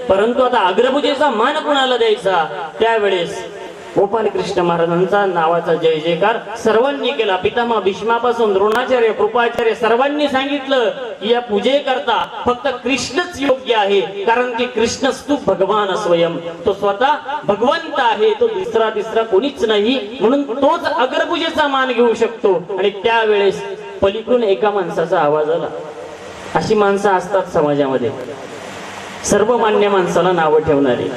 परंतु आता अग्रपूजेचा मान कोणाला द्यायचा, त्यावेळेस गोपाल कृष्ण महाराजांचा नावाचा जय जयकार सर्वांनी केला. पितामह भीष्मापासून द्रोणाचार्य, कृपाचार्य सर्वांनी सांगितलं की या पूजेकरता फक्त कृष्णच योग्य आहे, कारण की कृष्णस्तु भगवान स्वयं, तो स्वतः भगवंत आहे, तो तिसरा कोणीच नाही, म्हणून तोच अग्रपूजेचा मान घेऊ शकतो. आणि त्यावेळेस पलीकडून एका माणसाचा आवाज आला. अशी माणसं असतात समाजामध्ये, सर्वमान्य माणसाला नावं ठेवणारी.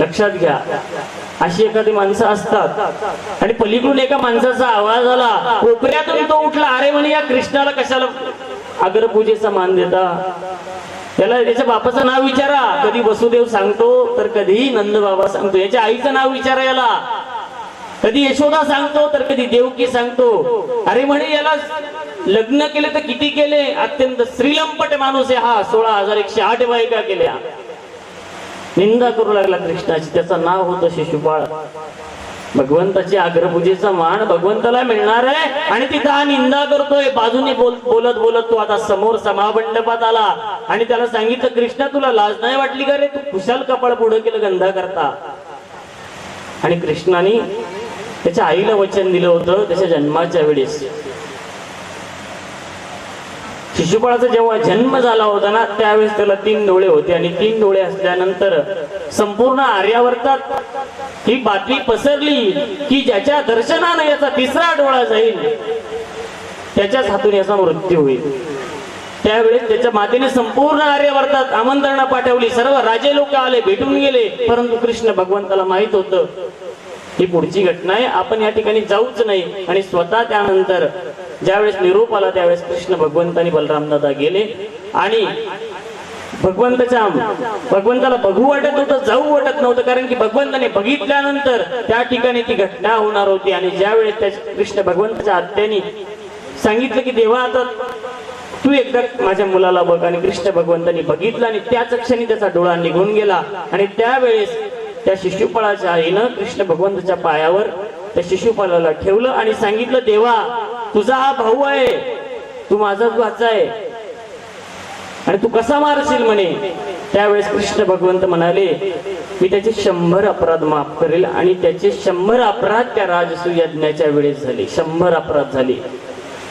लक्षात घ्या, अशी एखादी माणसं असतात. आणि पलीकडून एका माणसाचा आवाज आला, कोपऱ्यातून तो उठला. अरे म्हणे, या कृष्णाला कशाला अग्रपूजेचा मान देता? त्याला त्याच्या बापाचं नाव विचारा. कधी वसुदेव सांगतो तर कधी नंद बाबा सांगतो. याच्या आईचं नाव विचारा याला. कधी यशोदा सांगतो तर कधी देवकी सांगतो. अरे म्हणे, याला लग्न केले तर किती केले? अत्यंत श्रीलंपट माणूस आहे हा. 16,108 बायका केल्या. निंदा करू लागला कृष्णाची. त्याचं नाव होतं शिशुपाळ. भगवंताची अग्रपूजेचा मान भगवंताला मिळणार आहे आणि तिथं हा निंदा करतोय. बाजूने बोलत बोलत तो आता समोर समामंडपात आला आणि त्याला सांगितलं, कृष्णा तुला लाज नाही वाटली का रे? तू कुशाल कपाळ पुढे केलं गंधा करता. आणि कृष्णाने त्याच्या आईला वचन दिलं होतं त्याच्या जन्माच्या वेळेस. शिशुपाळाचा जेव्हा जन्म झाला होता ना, त्यावेळेस त्याला 3 डोळे होते. आणि 3 डोळे असल्यानंतर संपूर्ण आर्यावर्तात ही बातमी पसरली की ज्याच्या दर्शनाने याचा 3रा डोळा जाईल त्याच्याच हातून याचा मृत्यू होईल. त्यावेळेस त्याच्या मातेने संपूर्ण आर्यावर्तात आमंत्रणा पाठवली. सर्व राजे लोक आले, भेटून गेले. परंतु कृष्ण भगवंताला माहित होतं ही पुढची घटना आहे, आपण या ठिकाणी जाऊच नाही. आणि स्वतः त्यानंतर ज्यावेळेस निरोप आला त्यावेळेस कृष्ण भगवंतानी बलरामदादा गेले आणि भगवंताला बघू वाटत होतं, जाऊ वाटत नव्हतं, कारण की भगवंताने बघितल्यानंतर त्या ठिकाणी ती घटना होणार होती. आणि ज्यावेळेस त्या कृष्ण भगवंताच्या आत्याने सांगितलं की देवा आता तू एकदा माझ्या मुलाला बघ, आणि कृष्ण भगवंतानी बघितलं आणि त्याच क्षणी त्याचा डोळा निघून गेला. आणि त्यावेळेस त्या शिशुपाळाच्या आईनं कृष्ण भगवंताच्या पायावर त्या शिशुपालाला ठेवलं आणि सांगितलं, देवा तुझा हा भाऊ आहे, तू माझाच भाचा आहे आणि तू कसा मारशील म्हणे. त्यावेळेस कृष्ण भगवंत म्हणाले, मी त्याचे 100 अपराध माफ करेल. आणि त्याचे 100 अपराध त्या राजसूय यज्ञाच्या वेळेस झाले. 100 अपराध झाले.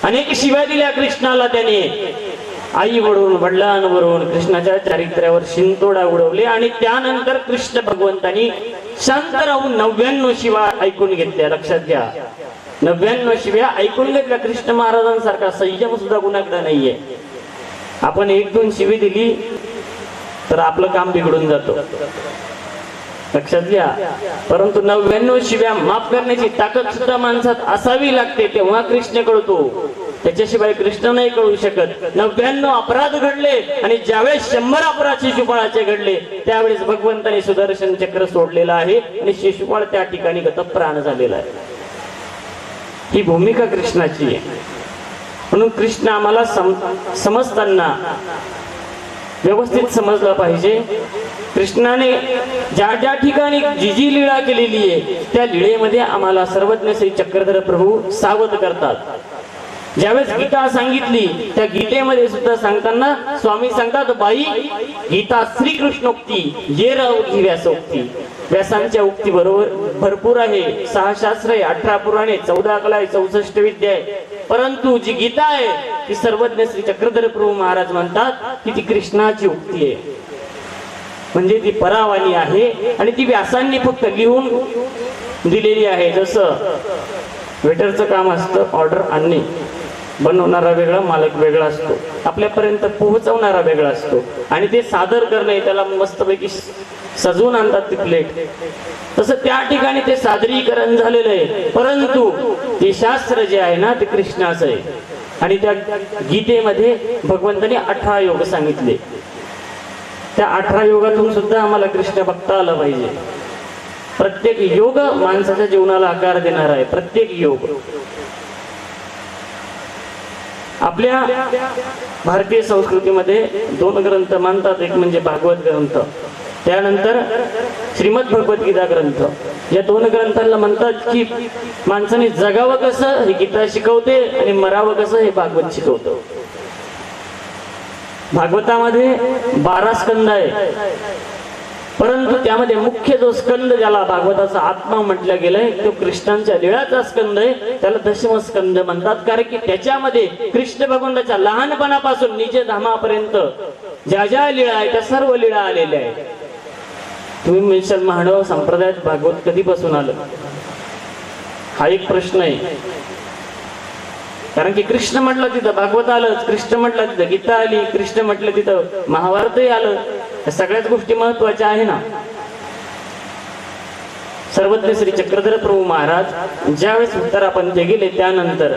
अनेक शिव्या दिल्या कृष्णाला त्याने, आईवरून वडिलांवरून कृष्णाच्या चारित्र्यावर शिंतोडा उडवले. आणि त्यानंतर कृष्ण भगवंतानी शांत राहून 99 शिव्या ऐकून घेतल्या. लक्षात घ्या, 99 शिव्या ऐकून घेतल्या. कृष्ण महाराजांसारखा संयम सुद्धा कुणाकडे नाहीये. आपण 1-2 शिवी दिली तर आपलं काम बिघडून जातो. लक्षात घ्या, परंतु 99 शिव्या माफ करण्याची ताकद सुद्धा माणसात असावी लागते, तेव्हा कृष्ण कळतो. त्याच्याशिवाय कृष्ण नाही कळू शकत. 99 अपराध घडले आणि ज्यावेळेस 100 अपराध शिशुपाळाचे घडले त्यावेळेस भगवंताने सुदर्शन चक्र सोडलेलं आहे आणि शिशुपाळ त्या ठिकाणी गतप्राण झालेला आहे. ही भूमिका कृष्णाची आहे. म्हणून कृष्ण आम्हाला समजताना व्यवस्थित समजलं पाहिजे. कृष्णाने ज्या ज्या ठिकाणी जी जी लीळा केलेली आहे त्या लीळेमध्ये आम्हाला सर्वज्ञ श्री चक्रधर प्रभू सावध करतात. ज्यावेळेस गीता सांगितली त्या गीतेमध्ये सुद्धा सांगताना स्वामी सांगतात, बाई गीता श्रीकृष्णोक्ती ये रवती व्यासोक्ती. व्यासांच्या उक्ती बरोबर भरपूर आहे. 6 शास्त्र आहे, 18 पुराणे, 14 कला आहे, 64 विद्या आहे. परंतु जी गीता आहे ती सर्वज्ञ श्री चक्रधर प्रभू महाराज म्हणतात की ती कृष्णाची उक्ती आहे, म्हणजे ती परावाणी आहे. आणि ती व्यासांनी फक्त लिहून दिलेली आहे. जसं वेटरचं काम असतं ऑर्डर आणणे, बनवणारा वेगळा, मालक वेगळा असतो, आपल्यापर्यंत पोहोचवणारा वेगळा असतो, आणि ते सादर करणे त्याला मस्तपैकी सजवून आणतात ती प्लेट. तसं त्या ठिकाणी ते सादरीकरण झालेलं आहे. परंतु ते शास्त्र जे आहे ना ते कृष्णाचं आहे. आणि त्या गीतेमध्ये भगवंताने 18 योग सांगितले. त्या 18 योगातून सुद्धा आम्हाला कृष्ण बघता आला पाहिजे. प्रत्येक योग माणसाच्या जीवनाला आकार देणार आहे. प्रत्येक योग आपल्या भारतीय संस्कृतीमध्ये 2 ग्रंथ मानतात. एक म्हणजे भागवत ग्रंथ, त्यानंतर श्रीमद भगवद्गीता ग्रंथ. या 2 ग्रंथांना म्हणतात की माणसाने जगावं कसं हे गीता शिकवते आणि मरावं कसं हे भागवत शिकवतं. भागवतामध्ये 12 स्कंद आहे, परंतु त्यामध्ये मुख्य जो स्कंद ज्याला भागवताचा आत्मा म्हटलं गेलंय तो कृष्णांच्या लीळाचा स्कंद आहे, त्याला दशम स्कंद म्हणतात. कारण की त्याच्यामध्ये कृष्ण भगवंताच्या लहानपणापासून निज धामापर्यंत ज्या ज्या लीळा आहेत त्या सर्व लीळा आलेल्या आहेत. तुम्ही म्हणशाल मानव संप्रदायात भागवत कधीपासून आलं, हा एक प्रश्न आहे. कारण की कृष्ण म्हटलं तिथं भागवत आलं, कृष्ण म्हटलं तिथं गीता आली, कृष्ण म्हटलं तिथं महाभारतही आलं. या सगळ्याच गोष्टी महत्वाच्या आहे ना. सर्वज्ञ श्री चक्रधर प्रभू महाराज ज्यावेळेस उत्तरापंथी गेले त्यानंतर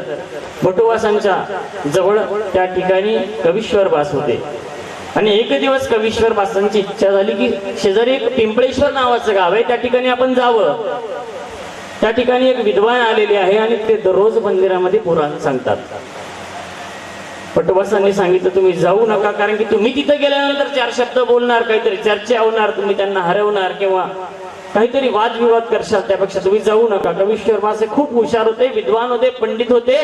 बटुवासांच्या जवळ त्या ठिकाणी कवीश्वर वास होते. आणि एक दिवस कवीश्वर वासांची इच्छा झाली की शेजारी एक पिंपळेश्वर नावाचं गाव आहे, त्या ठिकाणी आपण जावं. त्या ठिकाणी एक विद्वान आलेले आहे आणि ते दररोज मंदिरामध्ये पुराण सांगतात. पटवासांनी सांगितलं तुम्ही जाऊ नका, कारण की तुम्ही तिथे गेल्यानंतर 4 शब्द बोलणार, काहीतरी चर्चा होणार, तुम्ही त्यांना हरवणार किंवा काहीतरी वादविवाद करशाल, त्यापेक्षा तुम्ही जाऊ नका. कवीश्वर वास खूप हुशार होते, विद्वान होते, पंडित होते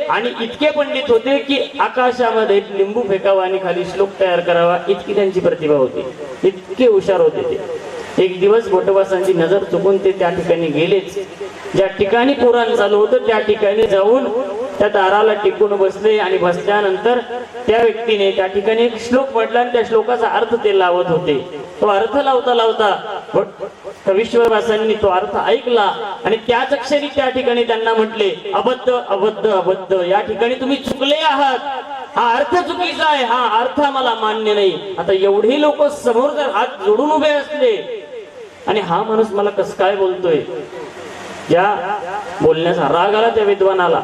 आणि इतके पंडित होते की आकाशामध्ये लिंबू फेकावा आणि खाली श्लोक तयार करावा इतकी त्यांची प्रतिभा होती, इतके हुशार होते ते. एक दिवस बटवासांची नजर चुकून ते त्या ठिकाणी गेलेच. ज्या ठिकाणी पुराण चालू होतं त्या ठिकाणी जाऊन त्या दाराला टिकून बसले आणि बसल्यानंतर त्या व्यक्तीने त्या ठिकाणी एक श्लोक म्हटला आणि त्या श्लोकाचा अर्थ ते लावत होते. तो अर्थ लावता लावता कवीश्वर वासांनी तो अर्थ ऐकला आणि त्याच क्षणी त्या ठिकाणी त्यांना म्हटले, अबद्ध अबद्ध अबद्ध, या ठिकाणी तुम्ही चुकले आहात, हा अर्थ चुकीचा आहे, हा अर्थ मला मान्य नाही. आता एवढे लोक समोर जर हात जोडून उभे असले आणि हा माणूस मला कसं काय बोलतोय, या बोलण्याचा राग आला त्या विद्वानाला.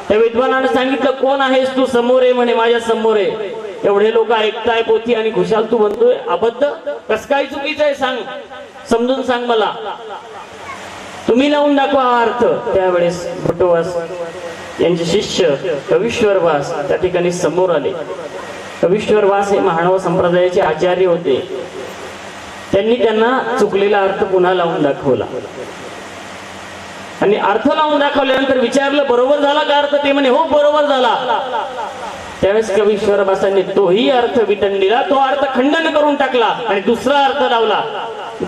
त्या विद्वानाने सांगितलं, कोण आहेस तू, समोर आहे म्हणे, माझ्या समोर आहे. एवढे लोक ऐकताय पोथी आणि खुशाल तू म्हणतोय अबद्ध, कसं काय चुकीचं आहे, सांग, समजून सांग मला, तुम्ही लावून दाखवा हा अर्थ. त्यावेळेस बटुवास यांचे शिष्य कवीश्वर वास त्या ठिकाणी समोर आले. कवीश्वर वास हे महानव संप्रदायाचे आचार्य होते. त्यांनी त्यांना चुकलेला अर्थ पुन्हा लावून दाखवला आणि अर्थ लावून दाखवल्यानंतर विचारलं, बरोबर झाला का अर्थ? ते म्हणे हो बरोबर झाला. त्यावेळेस कवीश्वर वासांनी तोही अर्थ विटंडीला, तो अर्थ खंडन करून टाकला आणि दुसरा अर्थ लावला.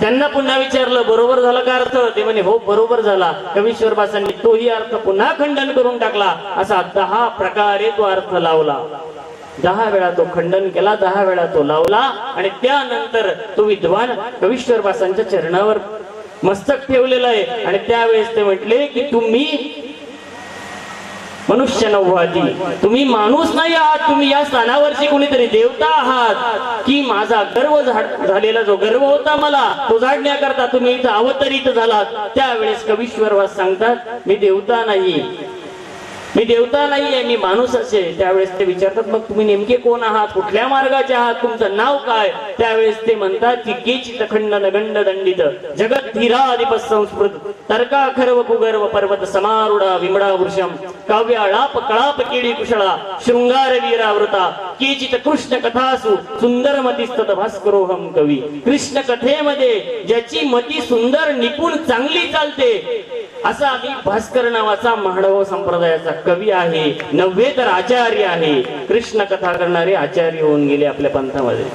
त्यांना पुन्हा विचारलं, बरोबर झाला का अर्थ? ते म्हणे हो बरोबर झाला. कवीश्वर वासांनी तोही अर्थ पुन्हा खंडन करून टाकला. असा 10 प्रकारे तो अर्थ लावला. 10 वेळा तो खंडन केला, 10 वेळा तो लावला आणि त्यानंतर तो विद्वान कवीश्वर वासांच्या चरणावर मस्तक ठेवलेलं आहे. आणि त्यावेळेस ते म्हटले की तुम्ही मनुष्य नव्हाती, तुम्ही माणूस नाही आहात, तुम्ही या स्थानावरची कोणीतरी देवता आहात. की माझा गर्व झालेला जो गर्व होता मला तो जाडण्याकरता तुम्ही इथं अवतरित झालात. त्यावेळेस कवीश्वर वास सांगतात, मी देवता नाही, मी देवता नाहीये, मी माणूसच आहे. त्यावेळेस ते विचारतात, मग तुम्ही नेमके कोण आहात, कुठल्या मार्गाचे आहात, तुमचं नाव काय? त्यावेळेस ते म्हणतात की केचित खंडन गंड दंडित जगत धीराधिप संस्कृत तर्का खर्व कुगर्व पर्वत समारूढा विमडा वृषम काव्याळाप कळाप केळी कुशळा शृंगार वीरावृता केचित कृष्ण कथासु सुंदर मतिस्तत भास्करोहम कवी. कृष्ण कथेमध्ये ज्याची मती सुंदर निपुण चांगली चालते असा मी भास्कर नावाचा मानव संप्रदायाचा कवी आहे, नव्हे तर आचार्य आहे. कृष्ण कथा करणारे आचार्य होऊन गेले आपल्या पंथामध्ये.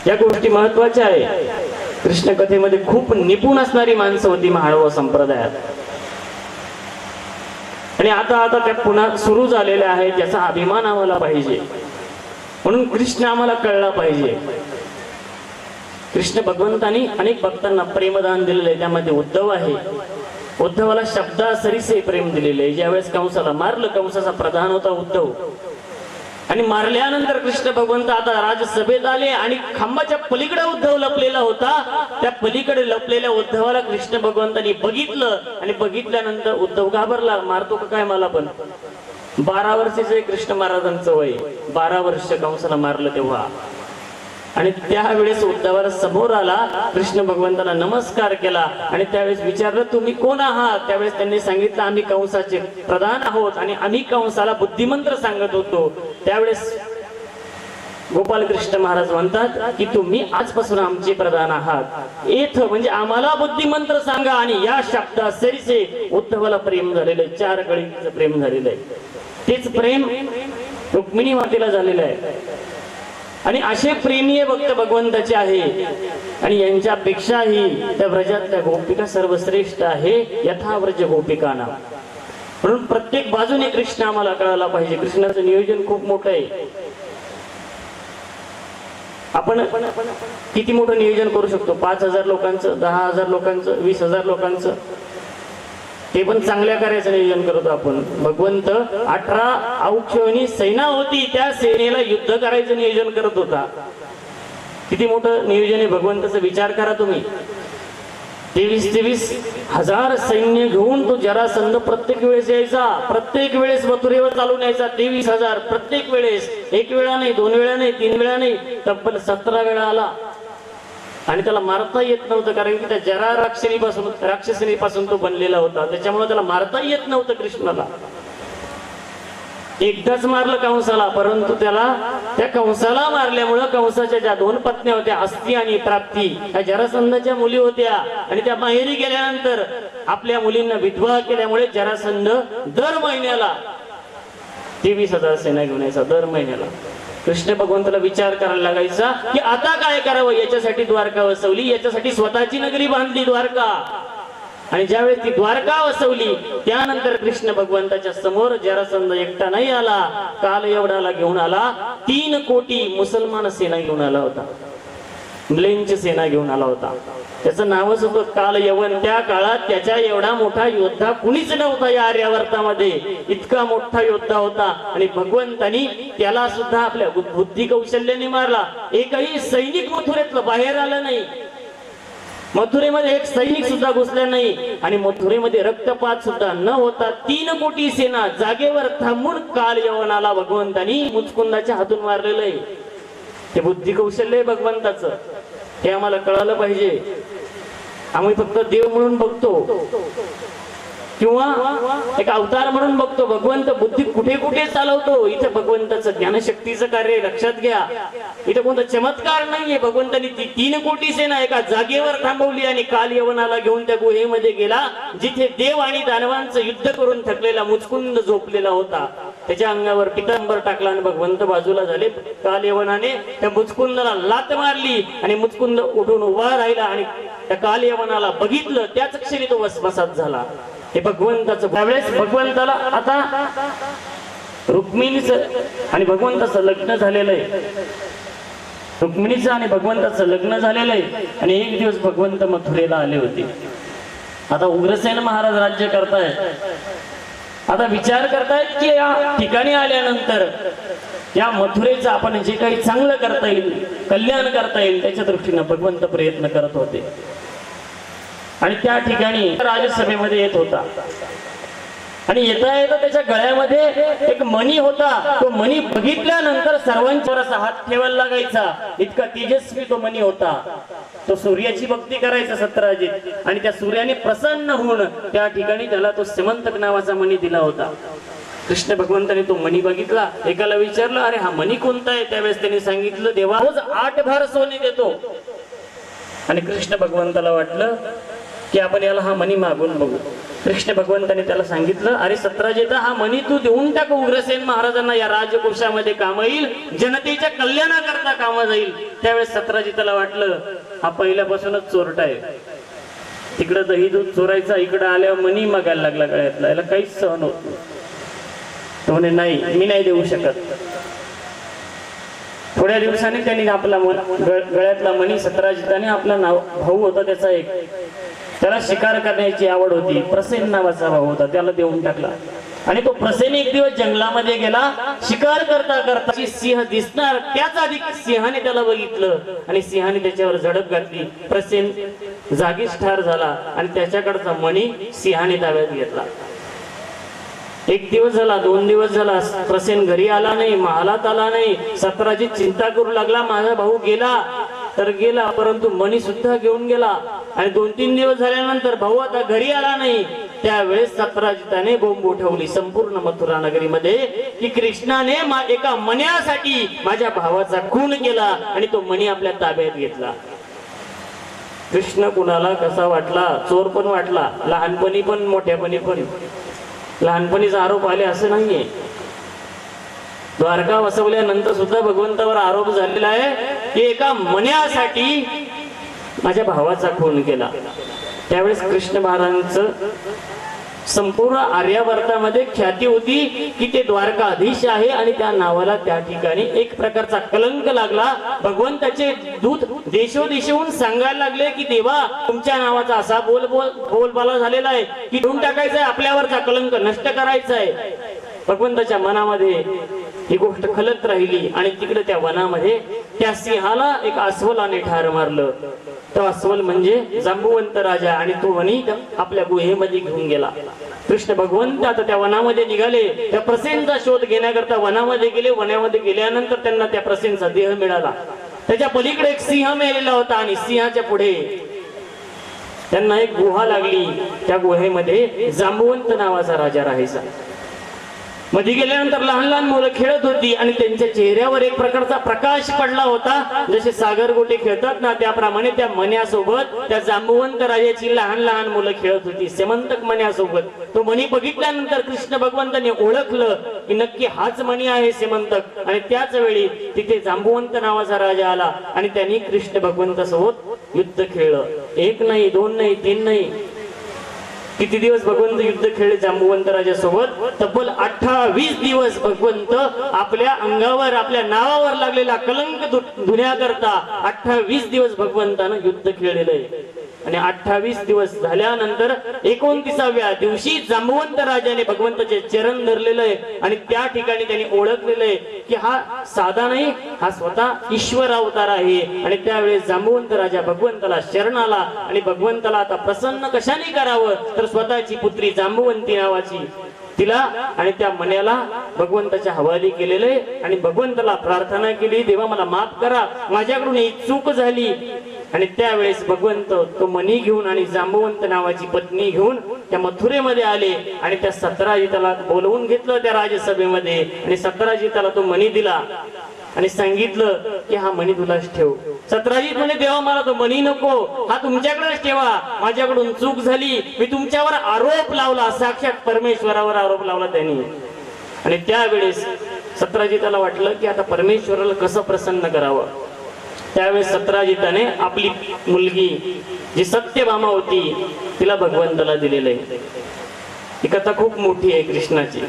या गोष्टी महत्वाच्या आहे. कृष्ण कथेमध्ये खूप निपुण असणारी माणसं होती मानव संप्रदायात. आणि आता आता त्या पुन्हा सुरू झालेल्या आहेत, याचा अभिमान आम्हाला पाहिजे. म्हणून कृष्ण आम्हाला कळला पाहिजे. कृष्ण भगवंतांनी अनेक भक्तांना प्रेमदान दिलेलं आहे. त्यामध्ये उद्धव आहे. उद्धवाला शब्दासरीसे प्रेम दिलेले आहे. ज्यावेळेस कंसाला मारलं, कंसाचा प्रधान होता उद्धव, आणि मारल्यानंतर कृष्ण भगवंत आता राजसभेत आले आणि खांबाच्या पलीकडे उद्धव लपलेला होता. त्या पलीकडे लपलेल्या उद्धवाला कृष्ण भगवंतांनी बघितलं आणि बघितल्यानंतर उद्धव घाबरला, मारतो का काय मला पण. 12 वर्षाचे कृष्ण महाराजांचं वय, 12 वर्ष कंसाला मारलं तेव्हा. आणि त्यावेळेस उद्धवाला समोर आला, कृष्ण भगवंताला नमस्कार केला आणि त्यावेळेस विचारलं, तुम्ही कोण आहात? त्यावेळेस त्यांनी सांगितलं, आम्ही कंसाचे प्रधान आहोत आणि आम्ही कंसाला बुद्धिमंत्र सांगत होतो. त्यावेळेस गोपाल कृष्ण महाराज म्हणतात की तुम्ही आजपासून आमचे प्रधान आहात. एथ म्हणजे आम्हाला बुद्धिमंत्र सांगा. आणि या शब्दासरीसे उद्धवाला प्रेम झालेलं आहे, 4 कळीचं प्रेम झालेलं आहे. तेच प्रेम रुक्मिणी मातेला झालेला आहे. आणि असे प्रेमीय भक्त भगवंताचे आहे आणि यांच्यापेक्षाही त्या व्रजातल्या गोपिका सर्वश्रेष्ठ आहे, यथा व्रज गोपिकांना. म्हणून प्रत्येक बाजूने कृष्ण आम्हाला कळायला पाहिजे. कृष्णाचं नियोजन खूप मोठं आहे. आपण किती मोठं नियोजन करू शकतो? 5,000 लोकांचं, 10,000 लोकांचं, 20,000 लोकांचं, ते पण चांगल्या कार्याचं नियोजन करतो आपण. भगवंत 18 औक्षणी सेना होती, त्या सेनेला युद्ध करायचं नियोजन करत होता. किती मोठं नियोजन आहे भगवंताचा, विचार करा तुम्ही. 23,000 सैन्य घेऊन तो जरासंध प्रत्येक वेळेस यायचा, प्रत्येक वेळेस मथुरेवर चालून यायचा. 23,000 प्रत्येक वेळेस, एक वेळा नाही, 2 वेळा नाही, 3 वेळा नाही, तब्बल 17 वेळा आला. आणि त्याला मारता येत नव्हतं, कारण की त्या जरा राक्षसिनीपासून तो बनलेला होता, त्याच्यामुळे त्याला मारता येत नव्हतं कृष्णाला. एकदाच मारलं कंसाला, परंतु त्याला त्या कंसाला मारल्यामुळं कंसाच्या ज्या 2 पत्न्या होत्या, हस्ती आणि प्राप्ती, त्या जरासंधाच्या मुली होत्या. आणि त्या माहेरी गेल्यानंतर आपल्या मुलींना विधवा केल्यामुळे जरासंध दर महिन्याला 23,000 सेना घेऊन यायचा. दर महिन्याला कृष्ण भगवंताला विचार करायला लागायचा की आता काय करावं. याच्यासाठी द्वारका वसवली, याच्यासाठी स्वतःची नगरी बांधली द्वारका. आणि ज्यावेळेस ती द्वारका वसवली, त्यानंतर कृष्ण भगवंताच्या समोर जरासंध एकटा नाही आला, काल एवढाला घेऊन आला. 3 कोटी मुसलमान सेना घेऊन आला होता, म्लेंची सेना घेऊन आला होता. त्याचं नावच होतं काल यवन. त्या काळात त्याच्या एवढा मोठा योद्धा कुणीच नव्हता या आर्यावर्तामध्ये, इतका मोठा योद्धा होता. आणि भगवंतानी त्याला सुद्धा आपल्या बुद्धी कौशल्याने मारला. एकही सैनिक मथुरेतलं बाहेर आलं नाही, मथुरेमध्ये एक सैनिक सुद्धा घुसला नाही. आणि मथुरेमध्ये रक्तपात सुद्धा न होता 3 कोटी सेना जागेवर थांबून काल यवनाला भगवंतानी मुचकुंदाच्या हातून मारलेलं आहे. हे बुद्धी कौशल्य आहे भगवंताचं, हे आम्हाला कळालं पाहिजे. आम्ही फक्त देव म्हणून बघतो किंवा एक अवतार म्हणून बघतो. भगवंत बुद्धी कुठे कुठे चालवतो. इथे भगवंताचं ज्ञानशक्तीचं कार्य लक्षात घ्या. इथे कोणता चमत्कार नाहीये. भगवंतानी 3 कोटी सेना एका जागेवर थांबवली आणि काल यवनाला घेऊन त्या गुहेमध्ये गेला, जिथे देव आणि दानवांचं युद्ध करून थकलेला मुचकुंद झोपलेला होता. त्याच्या अंगावर पितांबर टाकला आणि भगवंत बाजूला झाले. काल यवनाने त्या मुचकुंदाला लात मारली आणि मुचकुंद उठून उभा राहिला आणि त्या काल यवनाला बघितलं, त्याच क्षणी तो वसवसात झाला. हे भगवंताचं. त्यावेळेस भगवंताला आता रुक्मिणीचं आणि भगवंताचं लग्न झालेलं आहे. रुक्मिणीचं आणि भगवंताचं लग्न झालेलं आहे. आणि एक दिवस भगवंत मथुरेला आले होते. आता उग्रसेन महाराज राज्य करतायत. आता विचार करतायत की या ठिकाणी आल्यानंतर या मथुरेचं आपण जे काही चांगलं करता येईल, कल्याण करता येईल, त्याच्या दृष्टीनं भगवंत प्रयत्न करत होते. आणि त्या ठिकाणी राजसभेमध्ये येत होता आणि येता येता त्याच्या गळ्यामध्ये एक मणी होता. तो मणी बघितल्यानंतर सर्वांच्यावर असा हात ठेवायला लागायचा, इतका तेजस्वी तो मणी होता. तो सूर्याची भक्ती करायचा सत्यराजित. आणि त्या सूर्याने प्रसन्न होऊन त्या ठिकाणी त्याला तो समंतक नावाचा मणी दिला होता. कृष्ण भगवंताने तो मणी बघितला, एकाला विचारलं अरे हा मणी कोणता आहे. त्यावेळेस त्यांनी सांगितलं देवा रोज 8 भार सोने देतो. आणि कृष्ण भगवंताला वाटलं की आपण याला हा मणी मागून बघू. कृष्ण भगवंताने त्याला सांगितलं अरे सत्यराजिता हा मणी तू देऊन टाक उग्रसेन महाराजांना, या राजकोशामध्ये काम येईल, जनतेच्या कल्याणाकरता काम जाईल. त्यावेळेस सत्यराजिताला वाटलं हा पहिल्यापासूनच चोरटा आहे. तिकडं दही दूध चोरायचा, इकडं आल्यावर मणी मागायला लागला गळ्यातला, याला काहीच सहन होत नाही. तो म्हणे नाही मी नाही देऊ शकत. थोड्या दिवसांनी त्यांनी आपला गळ्यातला मणी सत्यराजिताने, आपला भाऊ होता त्याचा एक, त्याला शिकार करण्याची आवड होती, प्रसेन नावाचा भाऊ होता, त्याला देऊन टाकला. आणि तो प्रसेन एक दिवस जंगलामध्ये गेला. शिकार करता करता सिंह दिसणार त्याच आधी सिंहाने त्याला बघितलं आणि सिंहाने त्याच्यावर झडप घातली. प्रसेन जागीच ठार झाला आणि त्याच्याकडचा मणी सिंहाने ताब्यात घेतला. 1 दिवस झाला, 2 दिवस झाला, प्रसेन घरी आला नाही, महालात आला नाही. सत्यराजित चिंता करू लागला, माझा भाऊ गेला तर गेला, परंतु मणी सुद्धा घेऊन गेला. आणि 2-3 दिवस झाल्यानंतर भाऊ आता घरी आला नाही. त्यावेळेस सत्यराजिताने बोंब उठवली संपूर्ण मथुरा नगरीमध्ये की कृष्णाने एका मण्यासाठी माझ्या भावाचा खून केला आणि तो मणी आपल्या ताब्यात घेतला. कृष्ण कुणाला कसा वाटला? चोर पण वाटला, लहानपणी पण मोठ्यापणी पण. लहानपणीचा आरोप आले असं नाहीये. द्वारका वसवल्यानंतर सुद्धा भगवंतावर आरोप झालेला आहे की एका मण्यासाठी माझ्या भावाचा खून केला. त्यावेळेस कृष्ण महाराजांचं संपूर्ण आर्यावर्तामध्ये ख्याती होती की ते द्वारकाधीश आहे आणि त्या नावाला त्या ठिकाणी एक प्रकारचा कलंक लागला. भगवंताचे दूत देशोदेशहून सांगायला लागले की देवा, तुमच्या नावाचा असा बोलबाला झालेला आहे की धुवून टाकायचा आहे, आपल्यावरचा कलंक नष्ट करायचा आहे. भगवंताच्या मनामध्ये ही गोष्ट खलत राहिली आणि तिकडे त्या वनामध्ये त्या सिंहाला एक अस्वलाने ठार मारलं. तो अस्वल म्हणजे जांबुवंत राजा आणि तो वनी आपल्या गुहेमध्ये घेऊन गेला. कृष्ण भगवंत आता त्या वनामध्ये निघाले. त्या प्रसेनचा शोध घेण्याकरता वनामध्ये गेले. वनामध्ये गेल्यानंतर त्यांना त्या प्रसेनचा देह मिळाला. त्याच्या पलीकडे एक सिंह मेलेला होता आणि सिंहाच्या पुढे त्यांना एक गुहा लागली. त्या गुहेमध्ये जांबुवंत नावाचा राजा राहायचा. मध्ये गेल्यानंतर लहान लहान मुलं खेळत होती आणि त्यांच्या चेहऱ्यावर एक प्रकारचा प्रकाश पडला होता. जसे सागर गोटे खेळतात ना, त्याप्रमाणे त्या मण्यासोबत त्या जांबुवंत राजाची लहान लहान मुलं खेळत होती, सेमंतक मण्यासोबत. तो मणी बघितल्यानंतर कृष्ण भगवंताने ओळखलं की नक्की हाच मणी आहे सेमंतक. आणि त्याच वेळी तिथे जांबुवंत नावाचा राजा आला आणि त्यांनी कृष्ण भगवंतासोबत युद्ध खेळलं. एक नाही, दोन नाही, तीन नाही, किती दिवस भगवंत युद्ध खेळले जांबुवंत राजासोबत. तब्बल 28 दिवस भगवंत आपल्या अंगावर, आपल्या नावावर लागलेला कलंक धुण्याकरता 28 दिवस भगवंतानं युद्ध खेळलेलं आहे. आणि 28 दिवस झाल्यानंतर 29व्या दिवशी जांबुवंत राजाने भगवंताचे चरण धरलेलं आहे आणि त्या ठिकाणी त्यांनी ओळखलेलं आहे की हा साधा नाही, हा स्वतः ईश्वर अवतार आहे. आणि त्यावेळेस जांबुवंत राजा भगवंताला शरण आला आणि भगवंताला आता प्रसन्न कशाने करावं तर स्वतःची पुत्री जांबुवंती नावाची तिला आणि त्या मण्याला भगवंताच्या हवाली केलेले आणि भगवंताला प्रार्थना केली, देवा मला माफ करा, माझ्याकडून ही चूक झाली. आणि त्यावेळेस भगवंत तो मणी घेऊन आणि जांबुवंत नावाची पत्नी घेऊन त्या मथुरेमध्ये आले आणि त्या सतराजिताला बोलवून घेतलं त्या राजसभेमध्ये आणि सतराजिताला तो मणी दिला आणि सांगितलं की हा मणी तुलाच ठेव. सतराजित म्हणे, देवा मला तो मणी नको, हा तुमच्याकडेच ठेवा, माझ्याकडून चूक झाली, मी तुमच्यावर आरोप लावला, साक्षात परमेश्वरावर आरोप लावला त्यांनी. आणि त्यावेळेस सतराजिताला वाटलं की आता परमेश्वराला कसं प्रसन्न करावं. त्यावेळेस सतराजिताने आपली मुलगी जी सत्यभामा होती तिला भगवंताला दिलेलं आहे. ही कथा खूप मोठी आहे कृष्णाची.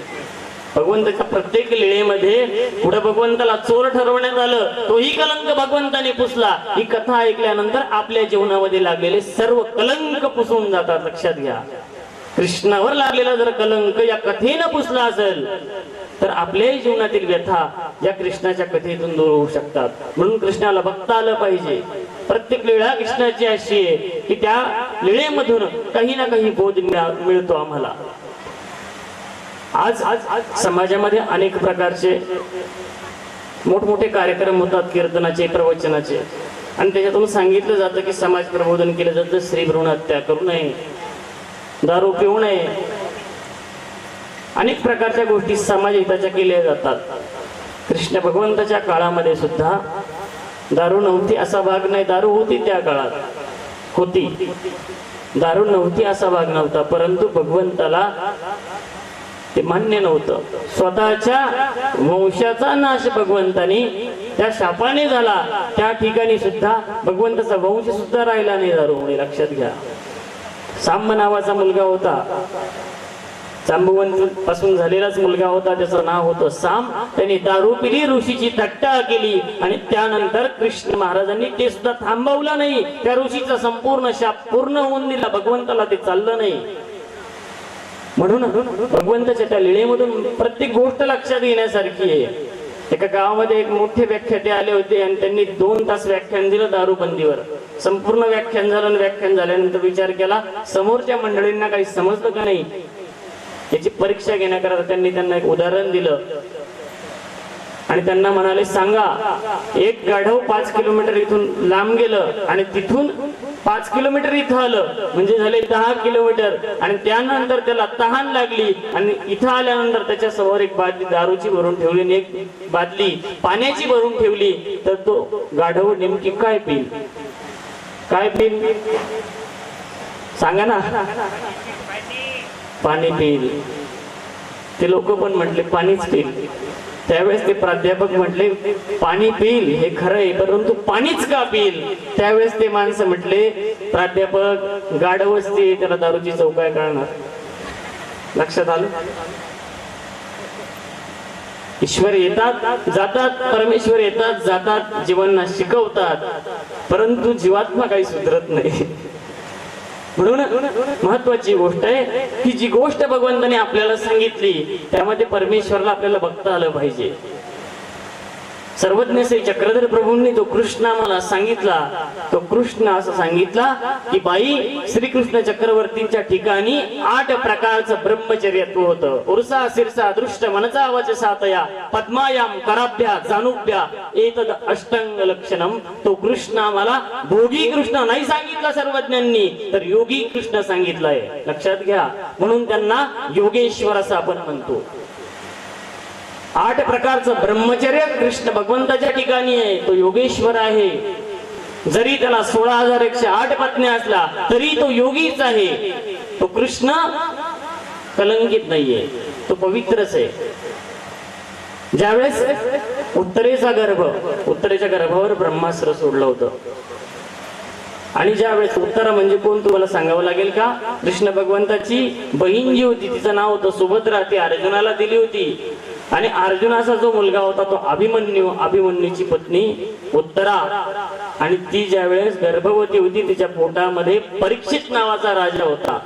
भगवंताच्या प्रत्येक लीळेमध्ये पुढे भगवंताला चोर ठरवण्यात आलं, तोही कलंक भगवंताने पुसला. ही कथा ऐकल्यानंतर आपल्या जीवनामध्ये लागलेले सर्व कलंक पुसून जातात. लक्षात घ्या, कृष्णावर लागलेला जर कलंक या कथेनं पुसला असेल तर आपल्या जीवनातील व्यथा या कृष्णाच्या कथेतून दूर होऊ शकतात. म्हणून कृष्णाला बघता आलं पाहिजे. प्रत्येक लीळा कृष्णाची अशी आहे की त्या लीळेमधून काही ना काही बोध मिळतो आम्हाला. आज समाजामध्ये अनेक प्रकारचे मोठमोठे कार्यक्रम होतात, कीर्तनाचे, प्रवचनाचे, आणि त्याच्यातून सांगितलं जातं की समाज प्रबोधन केलं जातं. स्त्री भ्रूण हत्या करू नये, दारू पिऊ नये, अनेक प्रकारच्या गोष्टी समाज हिताच्या केल्या जातात. कृष्ण भगवंताच्या काळामध्ये सुद्धा दारू नव्हती असा भाग नाही. दारू होती त्या काळात, होती, दारू नव्हती असा भाग नव्हता, परंतु भगवंताला ते मान्य नव्हतं. स्वतःच्या वंशाचा नाश भगवंतानी त्या शापाने झाला. त्या ठिकाणी सुद्धा भगवंताचा वंश सुद्धा राहिला नाही दारूमुळे. लक्षात घ्या, साम्य नावाचा मुलगा होता, जांबुवंत पासून झालेलाच मुलगा होता, त्याचं नाव होतं साम. त्यांनी दारू पिली, ऋषीची थट्टा केली आणि त्यानंतर कृष्ण महाराजांनी ते सुद्धा थांबवलं नाही. त्या ऋषीचा संपूर्ण शाप पूर्ण होऊन दिला. भगवंताला ते चाललं नाही. म्हणून भगवंताच्या त्या लीळेमधून प्रत्येक गोष्ट लक्षात घेण्यासारखी आहे. एका गावामध्ये एक मोठे व्याख्याते आले होते आणि त्यांनी 2 तास व्याख्यान दिलं दारूबंदीवर. संपूर्ण व्याख्यान झालं आणि व्याख्यान झाल्यानंतर विचार केला समोरच्या मंडळींना काही समजलं का नाही याची परीक्षा घेण्याकरता त्यांना एक उदाहरण दिलं आणि त्यांना म्हणाले, सांगा एक गाढव 5 किलोमीटर इथून लांब गेलं आणि तिथून 5 किलोमीटर इथं आलं, म्हणजे झाले 10 किलोमीटर, आणि त्यानंतर त्याला तहान लागली आणि इथं आल्यानंतर त्याच्या समोर एक बादली दारूची भरून ठेवली आणि एक बादली पाण्याची भरून ठेवली, तर तो गाढव नेमकी काय पिईल? काय पिईल सांगा ना? पाणी पिईल. ते लोक पण म्हटले पाणीच पिईल. त्यावेळेस ते प्राध्यापक म्हटले पाणी पिईल हे खरं आहे, परंतु पाणीच का पिईल? त्यावेळेस ते माणसं म्हटले प्राध्यापक गाढव असते त्याला दारूची चव काय कळणार. लक्षात आलं? ईश्वर येतात जातात, परमेश्वर येतात जातात, जीवांना शिकवतात, परंतु जीवात्मा काही सुधरत नाही. म्हणून महत्वाची गोष्ट आहे की जी गोष्ट भगवंताने आपल्याला सांगितली त्यामध्ये परमेश्वरला आपल्याला बघता आलं पाहिजे. सर्वज्ञ श्री चक्रधर प्रभूंनी जो कृष्ण मला सांगितला, तो कृष्ण असं सांगितला की बाई श्रीकृष्ण चक्रवर्तींच्या ठिकाणी 8 प्रकारचं ब्रह्मचर्यत्व होतं. उर्सा शिरसा दृष्ट मनचा वच सातया पद्मायाम कराभ्या जानुभ्या एतद अष्टांग लक्षणम. तो कृष्ण मला भोगी कृष्ण नाही सांगितला सर्वज्ञांनी, तर योगी कृष्ण सांगितलाय. लक्षात घ्या. म्हणून त्यांना योगेश्वर असं आपण म्हणतो. 8 प्रकारचं ब्रह्मचर्य कृष्ण भगवंताच्या ठिकाणी आहे, तो योगेश्वर आहे. जरी त्याला 16,108 पत्नी असला तरी तो योगीच आहे. तो कृष्ण कलंकित नाहीये, तो पवित्रच आहे. ज्यावेळेस उत्तरेच्या गर्भावर ब्रह्मास्त्र सोडलं होतं, आणि ज्यावेळेस उत्तरा म्हणजे कोण तुम्हाला सांगावं लागेल का? कृष्ण भगवंताची बहीण जी होती तिचं नाव होतं सुभद्रा, ती अर्जुनाला दिली होती. आणि अर्जुनाचा जो मुलगा होता तो अभिमन्यू, अभिमन्यूची पत्नी उत्तरा. आणि ती ज्यावेळेस गर्भवती होती तिच्या पोटामध्ये परीक्षित नावाचा राजा होता.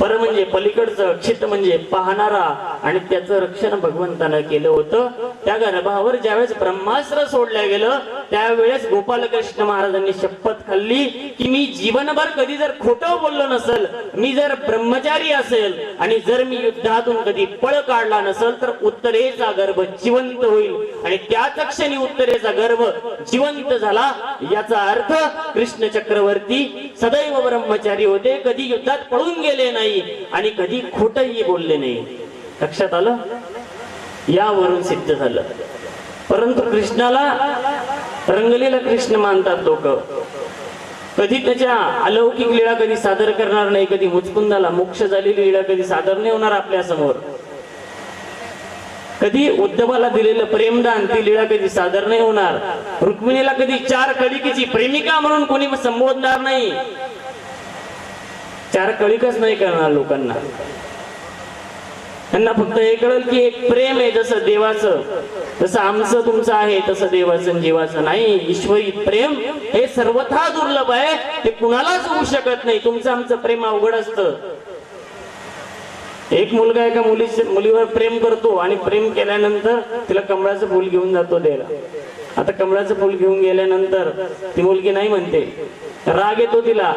पर म्हणजे पलीकडचं, क्षित म्हणजे पाहणारा, आणि त्याचं रक्षण भगवंतानं केलं होतं. त्या गर्भावर ज्यावेळेस ब्रह्मास्त्र सोडलं गेलं त्यावेळेस गोपालकृष्ण महाराजांनी शपथ खाल्ली की मी जीवनभर कधी जर खोटं बोललो नसेल, मी जर ब्रह्मचारी असेल आणि जर मी युद्धातून कधी पळ काढला नसेल तर उत्तरेचा गर्भ जिवंत होईल. आणि त्याच क्षणी उत्तरेचा गर्भ जिवंत झाला. याचा अर्थ कृष्ण चक्रवर्ती सदैव ब्रह्मचारी होते, कधी युद्धात पळून गेले नाही आणि कधी खोटही बोलले नाही. लक्षात आलं? यावरून सिद्ध झालं. परंतु कृष्णाला रंगलेला कृष्ण मानतात लोक. कधी त्याच्या अलौकिक लीळा कधी सादर करणार नाही, कधी मुचकुंदाला मोक्ष झालेली लीळा कधी सादर नाही होणार आपल्या समोर. कधी उद्धवाला दिलेलं प्रेमदान ती लीळा कधी सादर नाही होणार. रुक्मिणीला कधी 4 कळिकेची प्रेमिका म्हणून कोणी संबोधणार नाही. 4 कळिकच नाही करणार लोकांना. त्यांना फक्त हे कळेल की एक प्रेम आहे, जसं देवाचं, जसं आमचं तुमचं आहे तसं देवाचं जीवाचं नाही. ईश्वरी प्रेम हे सर्वथा दुर्लभ आहे, ते कुणालाच होऊ शकत नाही. तुमचं आमचं प्रेम अवघड असतं. एक मुलगा एका मुलीवर प्रेम करतो आणि प्रेम केल्यानंतर तिला कमळाचं फूल घेऊन जातो द्यायला. आता कमळाचं फूल घेऊन गेल्यानंतर ती मुलगी नाही म्हणते, राग येतो तिला.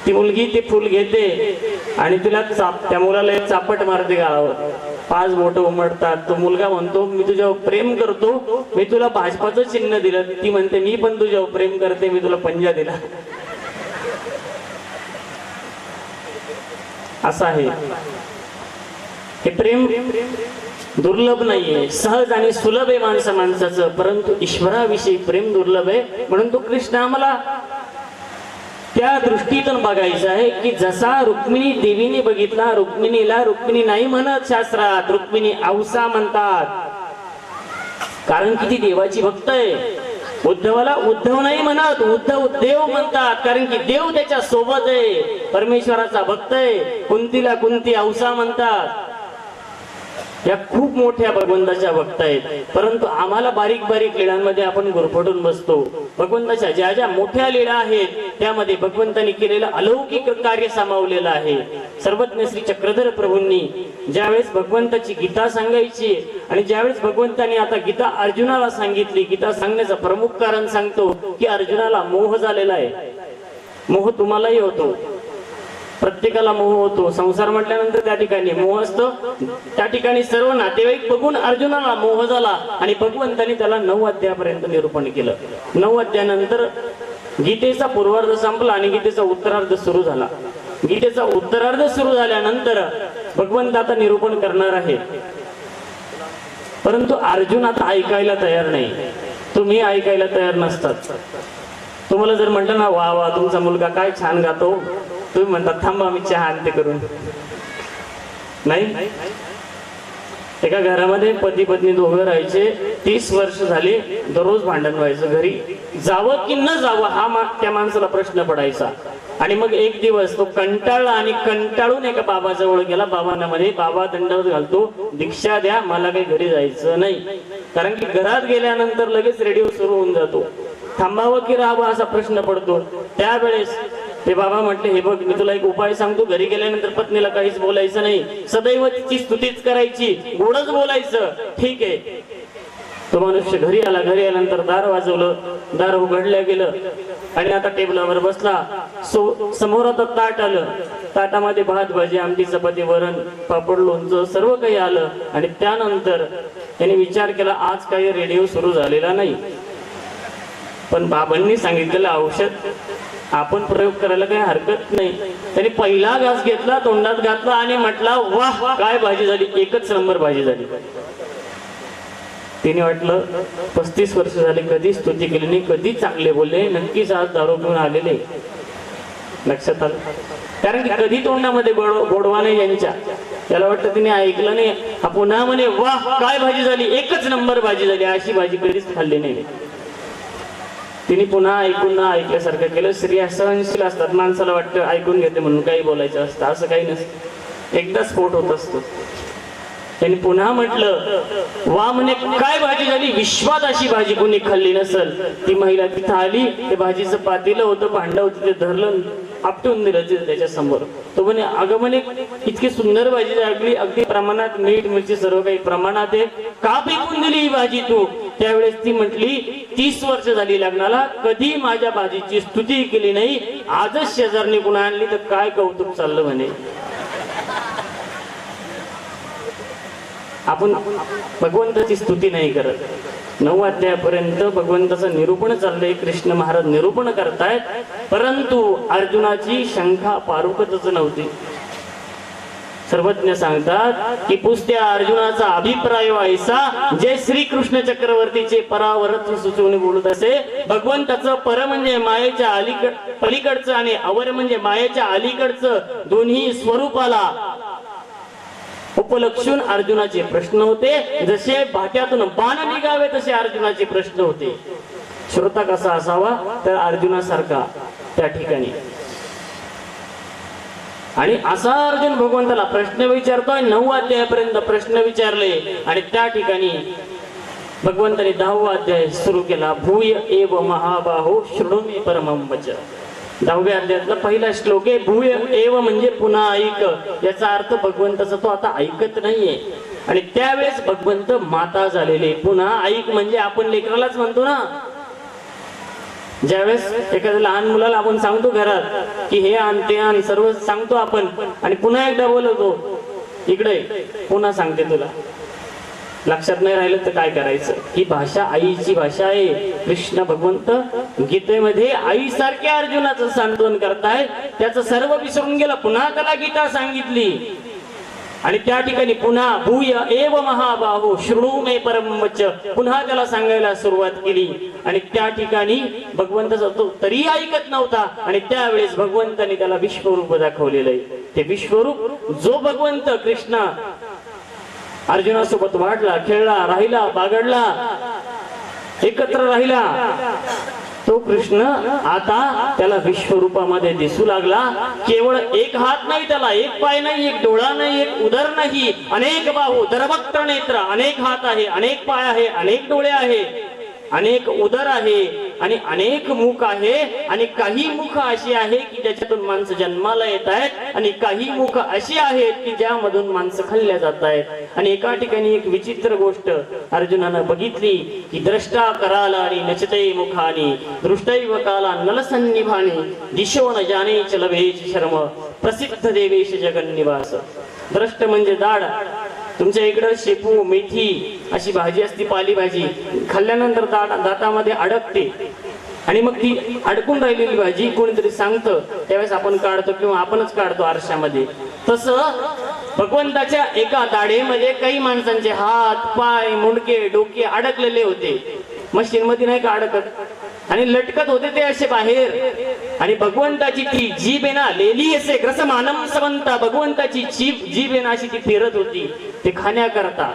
ती मुलगी ते फूल घेते आणि तिला त्या मुलाला एक चापट मारते गाळावर. 5 बोटं उमटतात. तो मुलगा म्हणतो मी तुझ्यावर प्रेम करतो, मी तुला भाजपाचं चिन्ह दिलं. ती म्हणते मी पण तुझ्यावर प्रेम करते, मी तुला पंजा दिला. असं आहे हे प्रेम. दुर्लभ नाहीये, सहज आणि सुलभ आहे माणसाचं, परंतु ईश्वराविषयी प्रेम दुर्लभ आहे. म्हणून तो कृष्ण आम्हाला त्या दृष्टीतून बघायचं आहे की जसा रुक्मिणी देवीने बघितला, रुक्मिणीला रुक्मिणी नाही म्हणत शास्त्रात, रुक्मिणी औसा म्हणतात, कारण की ती देवाची भक्त आहे. उद्धवाला उद्धव नाही म्हणत, उद्धव देव म्हणतात, कारण की देव त्याच्या सोबत आहे, परमेश्वराचा भक्त आहे. कुंतीला कुंती औसा म्हणतात. या खूप मोठ्या भगवंताच्या भक्त आहेत. परंतु आम्हाला बारीक बारीक लीळांमध्ये आपण गुरफटून बसतो. भगवंताच्या ज्या ज्या मोठ्या लीळा आहेत त्यामध्ये भगवंतांनी केलेलं अलौकिक कार्य सामावलेलं आहे. सर्वज्ञ श्री चक्रधर प्रभूंनी ज्यावेळेस भगवंताची गीता सांगायची आणि ज्यावेळेस भगवंतांनी आता गीता अर्जुनाला सांगितली, गीता सांगण्याचं प्रमुख कारण सांगतो की अर्जुनाला मोह झालेला आहे. मोह तुम्हालाही होतो, प्रत्येकाला मोह होतो. संसार म्हटल्यानंतर त्या ठिकाणी मोह असतो. त्या ठिकाणी सर्व नातेवाईक बघून अर्जुनाला मोह झाला आणि भगवंतांनी त्याला 9 अध्यायापर्यंत निरूपण केलं. 9 अध्यायानंतर गीतेचा पूर्वार्ध संपला आणि गीतेचा उत्तरार्ध सुरू झाला. गीतेचा उत्तरार्ध सुरू झाल्यानंतर भगवंत आता निरूपण करणार आहे. परंतु अर्जुन आता ऐकायला तयार नाही. तुम्ही ऐकायला तयार नसतात. तुम्हाला जर म्हटलं ना वा वा तुमचा मुलगा काय छान गातो, तुम्ही म्हणतात थांबा मी चहा आणते करून. नाही, एका घरामध्ये पती पत्नी दोघं राहायचे, 30 वर्ष झाले, दररोज भांडण व्हायचं. घरी जावं की न जावं हा त्या माणसाला प्रश्न पडायचा. आणि मग एक दिवस तो कंटाळला आणि कंटाळून एका बाबाजवळ गेला. बाबांना म्हणे, बाबा दंडवत घालतो, दीक्षा द्या, मला काही घरी जायचं नाही. कारण की घरात गेल्यानंतर लगेच रेडिओ सुरू होऊन जातो. थांबावं की राहावं असा प्रश्न पडतो. त्यावेळेस ते बाबा म्हटले, हे बघ, मी तुला एक उपाय सांगतो, घरी गेल्यानंतर पत्नीला काहीच बोलायचं नाही, सदैव तिची स्तुतीच करायची, गोडच बोलायचं. ठीक आहे. तो मनुष्य घरी आला. घरी आल्यानंतर दार वाजवलं, दार उघडलं गेलं आणि आता टेबलावर बसला. समोर आता ताट आलं. ताटामध्ये भात, भाजी, आमटी, चपाती, वरण, पापड, लोणचं सर्व काही आलं. आणि त्यानंतर त्याने विचार केला, आज काही रेडिओ सुरू झालेला नाही, पण बाबांनी सांगितलेलं औषध आपण प्रयोग करायला काही हरकत नाही. त्याने पहिला घास घेतला, तोंडात घातला आणि म्हटला, वाह, काय भाजी झाली, एकच नंबर भाजी झाली. तिने वाटलं 35 वर्ष झाले कधी स्तुती केली नाही, कधी चांगले बोलले, नक्कीच आज दारू घेऊन आलेले. लक्षात आलं. कारण की कधी तोंडामध्ये गोडवा नाही यांच्या. त्याला वाटतं तिने ऐकलं नाही. हा पुन्हा म्हणे, वाह, काय भाजी झाली, एकच नंबर भाजी झाली, अशी भाजी कधीच खाल्ली नाही. तिने पुन्हा ऐकून ना ऐकल्यासारखं केलं. स्त्रिया सहनशील असतात. माणसाला वाटतं ऐकून घेते म्हणून काही बोलायचं असतं, असं काही नसतं. एकदा स्फोट होत असतो. त्यांनी पुन्हा म्हटलं, वा म्हणे, काय भाजी झाली, विश्वात अशी भाजी कोणी खाल्ली नसल. ती महिला तिथं आली. ते भाजीचं पातेलं होतं, भांडं होतं, ते धरलं, आपटून दिलं त्याच्या समोर. तो म्हणे, अगं म्हणे, इतकी सुंदर भाजी लागली, अगदी प्रमाणात मीठ मिरची सर्व काही प्रमाणात आहे, का फेकून दिली ही भाजी तू? त्यावेळेस ती म्हटली, 30 वर्ष झाली लग्नाला, कधी माझ्या भाजीची स्तुती केली नाही, आजच शेजारनी पुन्हा आणली तर काय कौतुक चाललं म्हणे. आपण भगवंताची स्तुती नाही करत. 9 अध्यायापर्यंत भगवंताचं निरूपण चाललंय. कृष्ण महाराज निरूपण करतायत, परंतु अर्जुनाची शंका पारुकतच नव्हती. सर्वज्ञ सांगतात की पुस्त्या अर्जुनाचा अभिप्राय व्हायचा, जे श्रीकृष्ण चक्रवर्तीचे परावरत्व सुचवून बोलत असे. भगवंताचं पर म्हणजे मायेच्या पलीकडचं आणि अवर म्हणजे मायेच्या अलीकडचं दोन्ही स्वरूपाला उपलक्षून अर्जुनाचे प्रश्न होते. जसे भाट्यातून बाण निघावे तसे अर्जुनाचे प्रश्न होते. श्रोता कसा असावा, तर अर्जुनासारखा त्या ठिकाणी. आणि असा अर्जुन भगवंताला प्रश्न विचारतोय. 9 अध्यायापर्यंत प्रश्न विचारले आणि त्या ठिकाणी भगवंताने 10वा अध्याय सुरू केला. भूय एव महाबाहो शृणु मे परमं वच. 10व्या अध्यायातला पहिला श्लोक आहे. भूय एव म्हणजे पुन्हा ऐक. याचा अर्थ भगवंताचा तो आता ऐकत नाहीये. आणि त्यावेळेस भगवंत माता झालेले. पुन्हा ऐक म्हणजे आपण लेकरालाच म्हणतो ना, ज्यावेळेस एखाद्या लहान मुलाला आपण सांगतो घरात की हे आण ते आण सर्व सांगतो आपण, आणि पुन्हा एकदा बोलवतो, इकडे पुन्हा सांगते तुला. लक्षात नाही राहिलं तर काय करायचं. ही भाषा आईची भाषा आहे. कृष्ण भगवंत गीतेमध्ये आईसारख्या अर्जुनाचं सांत्वन करताय. त्याचं सर्व विसरून गेला, पुन्हा त्याला गीता सांगितली. आणि त्या ठिकाणी पुन्हा भूय एव महाबाहो शृणु मे परम वच, पुन्हा त्याला सांगायला सुरुवात केली. आणि त्या ठिकाणी भगवंताचा तो तरी ऐकत नव्हता. आणि त्यावेळेस भगवंताने त्याला विश्वरूप दाखवलेलं आहे. ते विश्वरूप जो भगवंत कृष्ण अर्जुनासोबत वाढला, खेळला, राहिला, बागडला, एकत्र राहिला, तो कृष्ण आता त्याला विश्वरूपामध्ये दिसू लागला. केवळ एक हात नाही त्याला, एक पाय नाही, एक डोळा नाही, एक उदर नाही, अनेक बाहू, दरवक्त्र नेत्र, अनेक हात आहे, अनेक पाय आहे, अनेक डोळे आहे, अनेक उदर आहे आणि अनेक मुख आहे. आणि काही मुख अशी आहे की ज्याच्यातून माणसं जन्माला येत आहेत, आणि काही मुख अशी आहेत की ज्यामधून माणसं खाल्ल्या जात आहेत. आणि एका ठिकाणी एक विचित्र गोष्ट अर्जुनानं बघितली की द्रष्टा कराला आणि नचते मुखानी दृष्टैव काला नलसन्निभानी दिशो न जाने चलभेच शर्म प्रसिद्ध देवेश जगन्निवास. द्रष्ट म्हणजे दाढ. तुमच्या इकडं शेपू, मेथी अशी भाजी असते, पालेभाजी, खाल्ल्यानंतर दातामध्ये अडकते आणि मग ती अडकून राहिलेली भाजी कोणीतरी सांगतं, त्यावेळेस आपण काढतो किंवा आपणच काढतो आरशामध्ये. तसं भगवंताच्या एका दाढेमध्ये काही माणसांचे हात, पाय, मुंडके, डोके अडकलेले होते. मशीन मध्ये नाही का अडकत आणि लटकत होते ते असे बाहेर. आणि भगवंताची ती जीभ आहे ना लेली असे ग्रसमानम समंता, भगवंताची जीभ आहे ना अशी ती फिरत होती ते खाण्याकरता.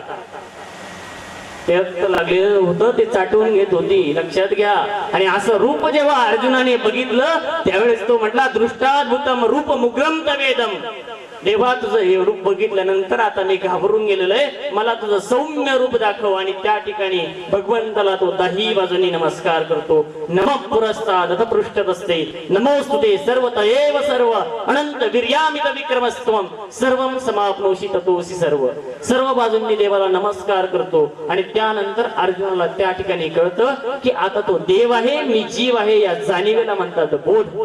त्यात लागलेलं होतं ते चाटून घेत होती, लक्षात घ्या. आणि असं रूप जेव्हा अर्जुनाने बघितलं त्यावेळेस तो म्हटला दृष्टाद्भुतम रूप मुग्रम तवेदम. देवा तुझं हे रूप बघितल्यानंतर आता मी घाबरून गेलेलो आहे, मला तुझं सौम्य रूप दाखव. आणि त्या ठिकाणी भगवंताला तो दाही बाजूनी नमस्कार करतो. नमः पुरस्ताद अथ पृष्ठतस्ते नमोस्तुते सर्वतएव सर्व अनंत वीर्यामित विक्रमस्त्वम सर्वं समाप्नोषि ततोसि सर्व. सर्व बाजूंनी देवाला नमस्कार करतो. आणि त्यानंतर अर्जुनाला त्या ठिकाणी कळतं की आता तो देव आहे, मी जीव आहे, या जाणीवेला म्हणतात बोध.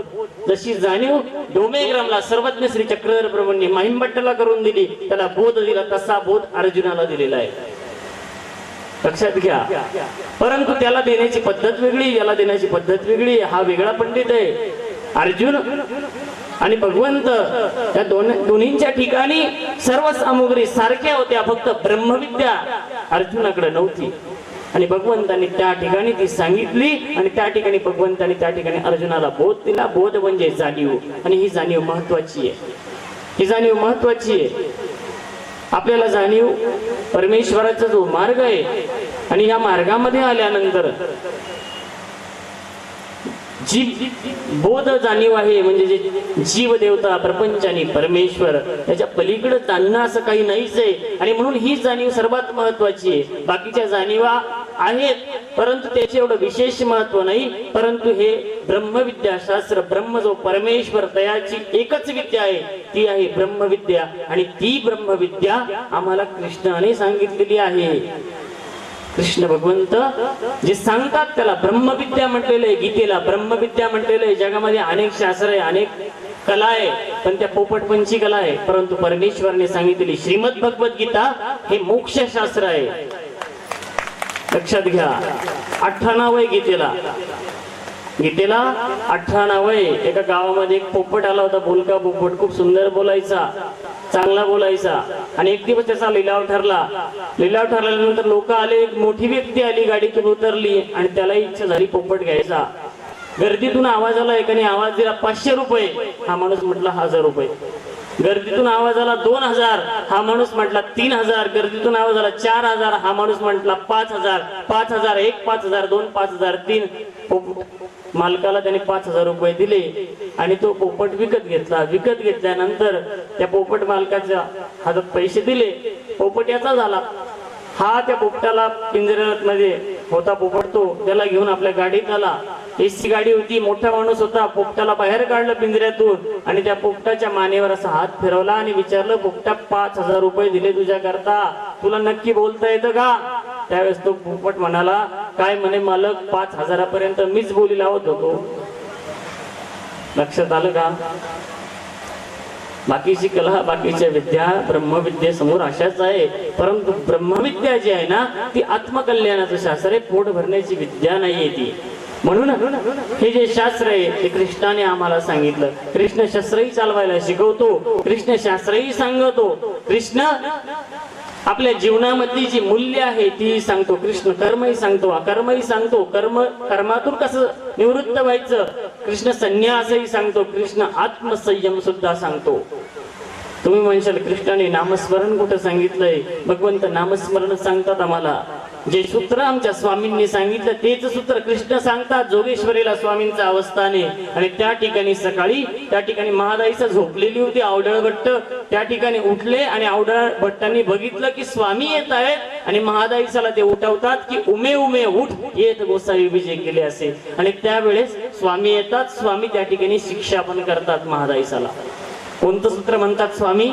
जशी जाणीव डोमेग्रामला सर्वज्ञ श्री चक्रधर प्रभूंनी महिमभट्टला करून दिली, त्याला बोध दिला, तसा बोध अर्जुनाला दिलेला आहे. लक्षात घ्या. परंतु त्याला देण्याची पद्धत वेगळी, याला देण्याची पद्धत वेगळी. हा वेगळा पंडित आहे. अर्जुन आणि भगवंत या दोन्हींच्या ठिकाणी सर्व सामुग्री सारख्या होत्या, फक्त ब्रह्मविद्या अर्जुनाकडे नव्हती. आणि भगवंतांनी त्या ठिकाणी ती सांगितली. आणि त्या ठिकाणी भगवंतांनी त्या ठिकाणी अर्जुनाला बोध दिला. बोध म्हणजे जाणीव. आणि ही जाणीव महत्वाची आहे. ही जाणीव महत्वाची आहे. आपल्याला जाणीव परमेश्वराचा जो मार्ग आहे आणि या मार्गामध्ये आल्यानंतर जी बोध जाणीव आहे म्हणजे जे जीव देवता प्रपंच आणि परमेश्वर याच्या पलीकडे जाणणं असं काही नाहीच आहे. आणि म्हणून ही जाणीव सर्वात महत्वाची आहे. बाकीच्या जाणीवा आहेत परंतु त्याचे एवढं विशेष महत्व नाही. परंतु हे ब्रह्मविद्या शास्त्र, ब्रह्म जो परमेश्वर तयाची एकच विद्या आहे ती आहे ब्रह्मविद्या. आणि ती ब्रह्मविद्या आम्हाला कृष्णाने सांगितलेली आहे. कृष्ण भगवंत जे सांगतात त्याला ब्रह्मविद्या म्हटलेलं आहे. गीतेला ब्रह्मविद्या म्हटलेलं आहे. जगामध्ये अनेक शास्त्र आहे, अनेक कला आहे, पण त्या पोपटपंची कला आहे. परंतु परमेश्वराने सांगितलेली श्रीमद भगवत गीता हे मोक्ष शास्त्र आहे. लक्षात घ्या. 18 नाव आहे गीतेला. गीतेला 18 नाव आहे. एका गावामध्ये एक पोपट आला होता, बोलका पोपट, खूप सुंदर बोलायचा, चांगला बोलायचा. आणि एक दिवस त्याचा लिलाव ठरला. लिलाव ठरल्यानंतर लोक आले, एक मोठी व्यक्ती आली, गाडीतून उतरली आणि त्याला इच्छा झाली पोपट घ्यायचा. गर्दीतून आवाज आला, एकाने आवाज दिला 500 रुपये. हा माणूस म्हटला 1000 रुपये. गर्दीतून आवाज आला 2000. हा माणूस म्हटला 3000. गर्दीतून आवाज आला 4000. हा माणूस म्हटला 5000. 5000 1, 5000 2, 5000 3. मालकाला त्याने 5000 रुपये दिले आणि तो पोपट विकत घेतला. विकत घेतल्यानंतर त्या पोपट मालकाच्या हातात पैसे दिले. पोपट याचा झाला. हा त्या पोपटाला पिंजऱ्यामध्ये होता पोपट, तो त्याला घेऊन आपल्या गाडीत आला. एसी गाडी होती, मोठा माणूस होता. पोपटाला बाहेर काढलं पिंजऱ्यातून आणि त्या पोपटाच्या मानेवर असा हात फिरवला आणि विचारलं, पोपटा 5000 रुपये दिले तुझ्या करता, तुला नक्की बोलता येतं का? त्यावेळेस तो पोपट म्हणाला, काय म्हणे मालक, 5000 पर्यंत मीच बोली लावत होतो. लक्षात आलं का? बाकीची कला, बाकीच्या विद्या ब्रह्मविद्येसमोर अशाच आहे. परंतु ब्रह्मविद्या जी आहे ना ती आत्मकल्याणाचं शास्त्र आहे, पोट भरण्याची विद्या नाहीये ती. म्हणून हे जे शास्त्र आहे ते कृष्णाने आम्हाला सांगितलं. कृष्ण शस्त्रही चालवायला शिकवतो, कृष्ण शास्त्रही सांगतो. कृष्ण आपल्या जीवनामधली जी मूल्य आहे ती सांगतो. कृष्ण कर्मही सांगतो, अकर्मही सांगतो. कर्मातून कसं निवृत्त व्हायचं कृष्ण संन्यासही सांगतो. कृष्ण आत्मसंयम सुद्धा सांगतो. तुम्ही म्हणशाल कृष्णाने नामस्मरण कुठं सांगितलंय? भगवंत नामस्मरण सांगतात आम्हाला. जे सूत्र आमच्या स्वामींनी सांगितलं तेच सूत्र कृष्ण सांगतात जोगेश्वरीला स्वामींचा अवस्थाने. आणि त्या ठिकाणी सकाळी त्या ठिकाणी महादाईचा झोपलेली होती आवडळ भट्ट. त्या ठिकाणी उठले आणि आवडळ भट्टांनी बघितलं की स्वामी येत आहेत आणि महादाईसाला ते उठवतात की उमे उमे उठ, येत गोसावी विजय केले असे. आणि त्यावेळेस स्वामी येतात. स्वामी त्या ठिकाणी शिक्षा पण करतात महादाईसाला. कोणतं सूत्र म्हणतात स्वामी?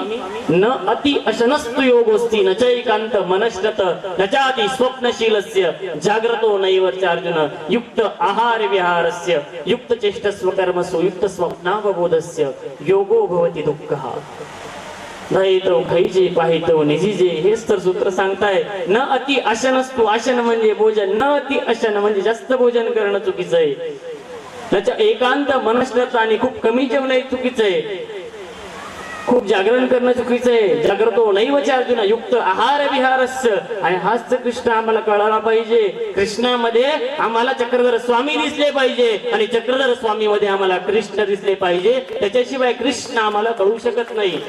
न अति अशनस्तु योगोस्ति न चैकांत मनश्रत न जाति स्वप्नशीलस्य जाग्रतो नैवर्च अर्जुन युक्त आहार विहारस्य युक्त चेष्टस्व कर्मसु युक्त स्वप्नावबोधस्य योगो भवति दुःखः. धायितो खैजे पाहितो निजीजे, हेच तर सूत्र सांगताय. न अति अशनस्तु, अशन म्हणजे भोजन, न अति अशन म्हणजे जास्त भोजन करणं चुकीचं आहे. एकांत मनश्रत आणि खूप कमी जेवण चुकीचं आहे. खूप जागरण करणं चुकीचं आहे. जागृतो नैवच अर्जुन युक्त आहार विहारस्य. आणि हाच तर कृष्ण आम्हाला कळायला पाहिजे. कृष्णामध्ये आम्हाला चक्रधर स्वामी दिसले पाहिजे आणि चक्रधर स्वामी मध्ये आम्हाला कृष्ण दिसले पाहिजे. त्याच्याशिवाय कृष्ण आम्हाला कळू शकत नाही.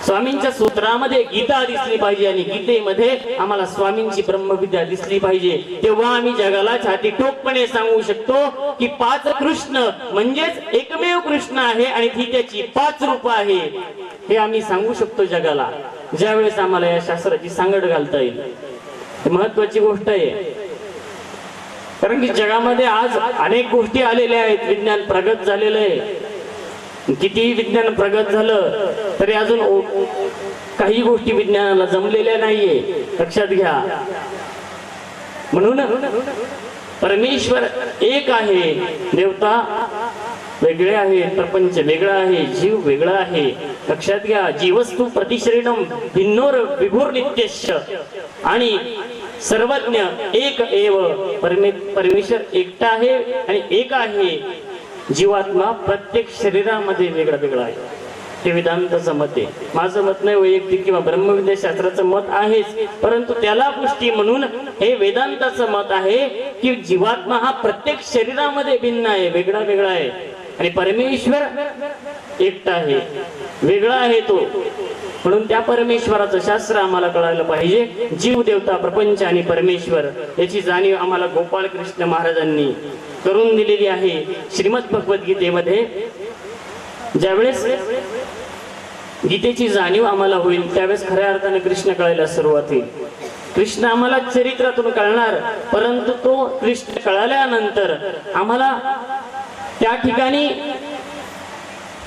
स्वामींच्या सूत्रामध्ये गीता दिसली पाहिजे आणि गीतेमध्ये आम्हाला स्वामींची ब्रह्मविद्या दिसली पाहिजे. तेव्हा आम्ही जगाला छाती ठोकपणे सांगू शकतो की 5 कृष्ण म्हणजेच एकमेव कृष्ण आहे आणि ती त्याची 5 रूप आहे हे आम्ही सांगू शकतो जगाला. ज्यावेळेस आम्हाला या शास्त्राची सांगड घालता येईल. ही महत्वाची गोष्ट आहे. कारण की जगामध्ये आज अनेक गोष्टी आलेल्या आहेत. विज्ञान प्रगत झालेलं आहे. कितीही विज्ञान प्रगत झालं तरी अजून काही गोष्टी विज्ञानाला जमलेल्या नाहीये. लक्षात घ्या. म्हणून परमेश्वर एक आहे. देवता वेगळे आहे, प्रपंच वेगळा आहे, जीव वेगळा आहे. लक्षात घ्या. जीवस्तु प्रतिशरीरम भिन्नोर विभुर नित्यश्च. आणि सर्वज्ञ एक एव. परमेश्वर एकटा आहे आणि एक आहे. जीवात्मा प्रत्येक शरीरामध्ये वेगळा वेगळा आहे. हे वेदांताचं मत आहे. माझं मत नाही वैयक्तिक किंवा ब्रह्मविद्या शास्त्राचं मत आहेच, परंतु त्याला पुष्टी म्हणून हे वेदांताचं मत आहे की जीवात्मा हा प्रत्येक शरीरामध्ये भिन्न आहे, वेगळा वेगळा आहे. आणि परमेश्वर एकटा आहे, वेगळा आहे तो. म्हणून त्या परमेश्वराचं शास्त्र आम्हाला कळायला पाहिजे. जीव, देवता, प्रपंच आणि परमेश्वर याची जाणीव आम्हाला गोपाळ कृष्ण महाराजांनी करून दिलेली आहे. श्रीमद भगवद्गीतेमध्ये ज्यावेळेस गीतेची जाणीव आम्हाला होईल त्यावेळेस खऱ्या अर्थाने कृष्ण कळायला सुरुवात होईल. कृष्ण आम्हाला चरित्रातून कळणार, परंतु तो कृष्ण कळाल्यानंतर आम्हाला त्या ठिकाणी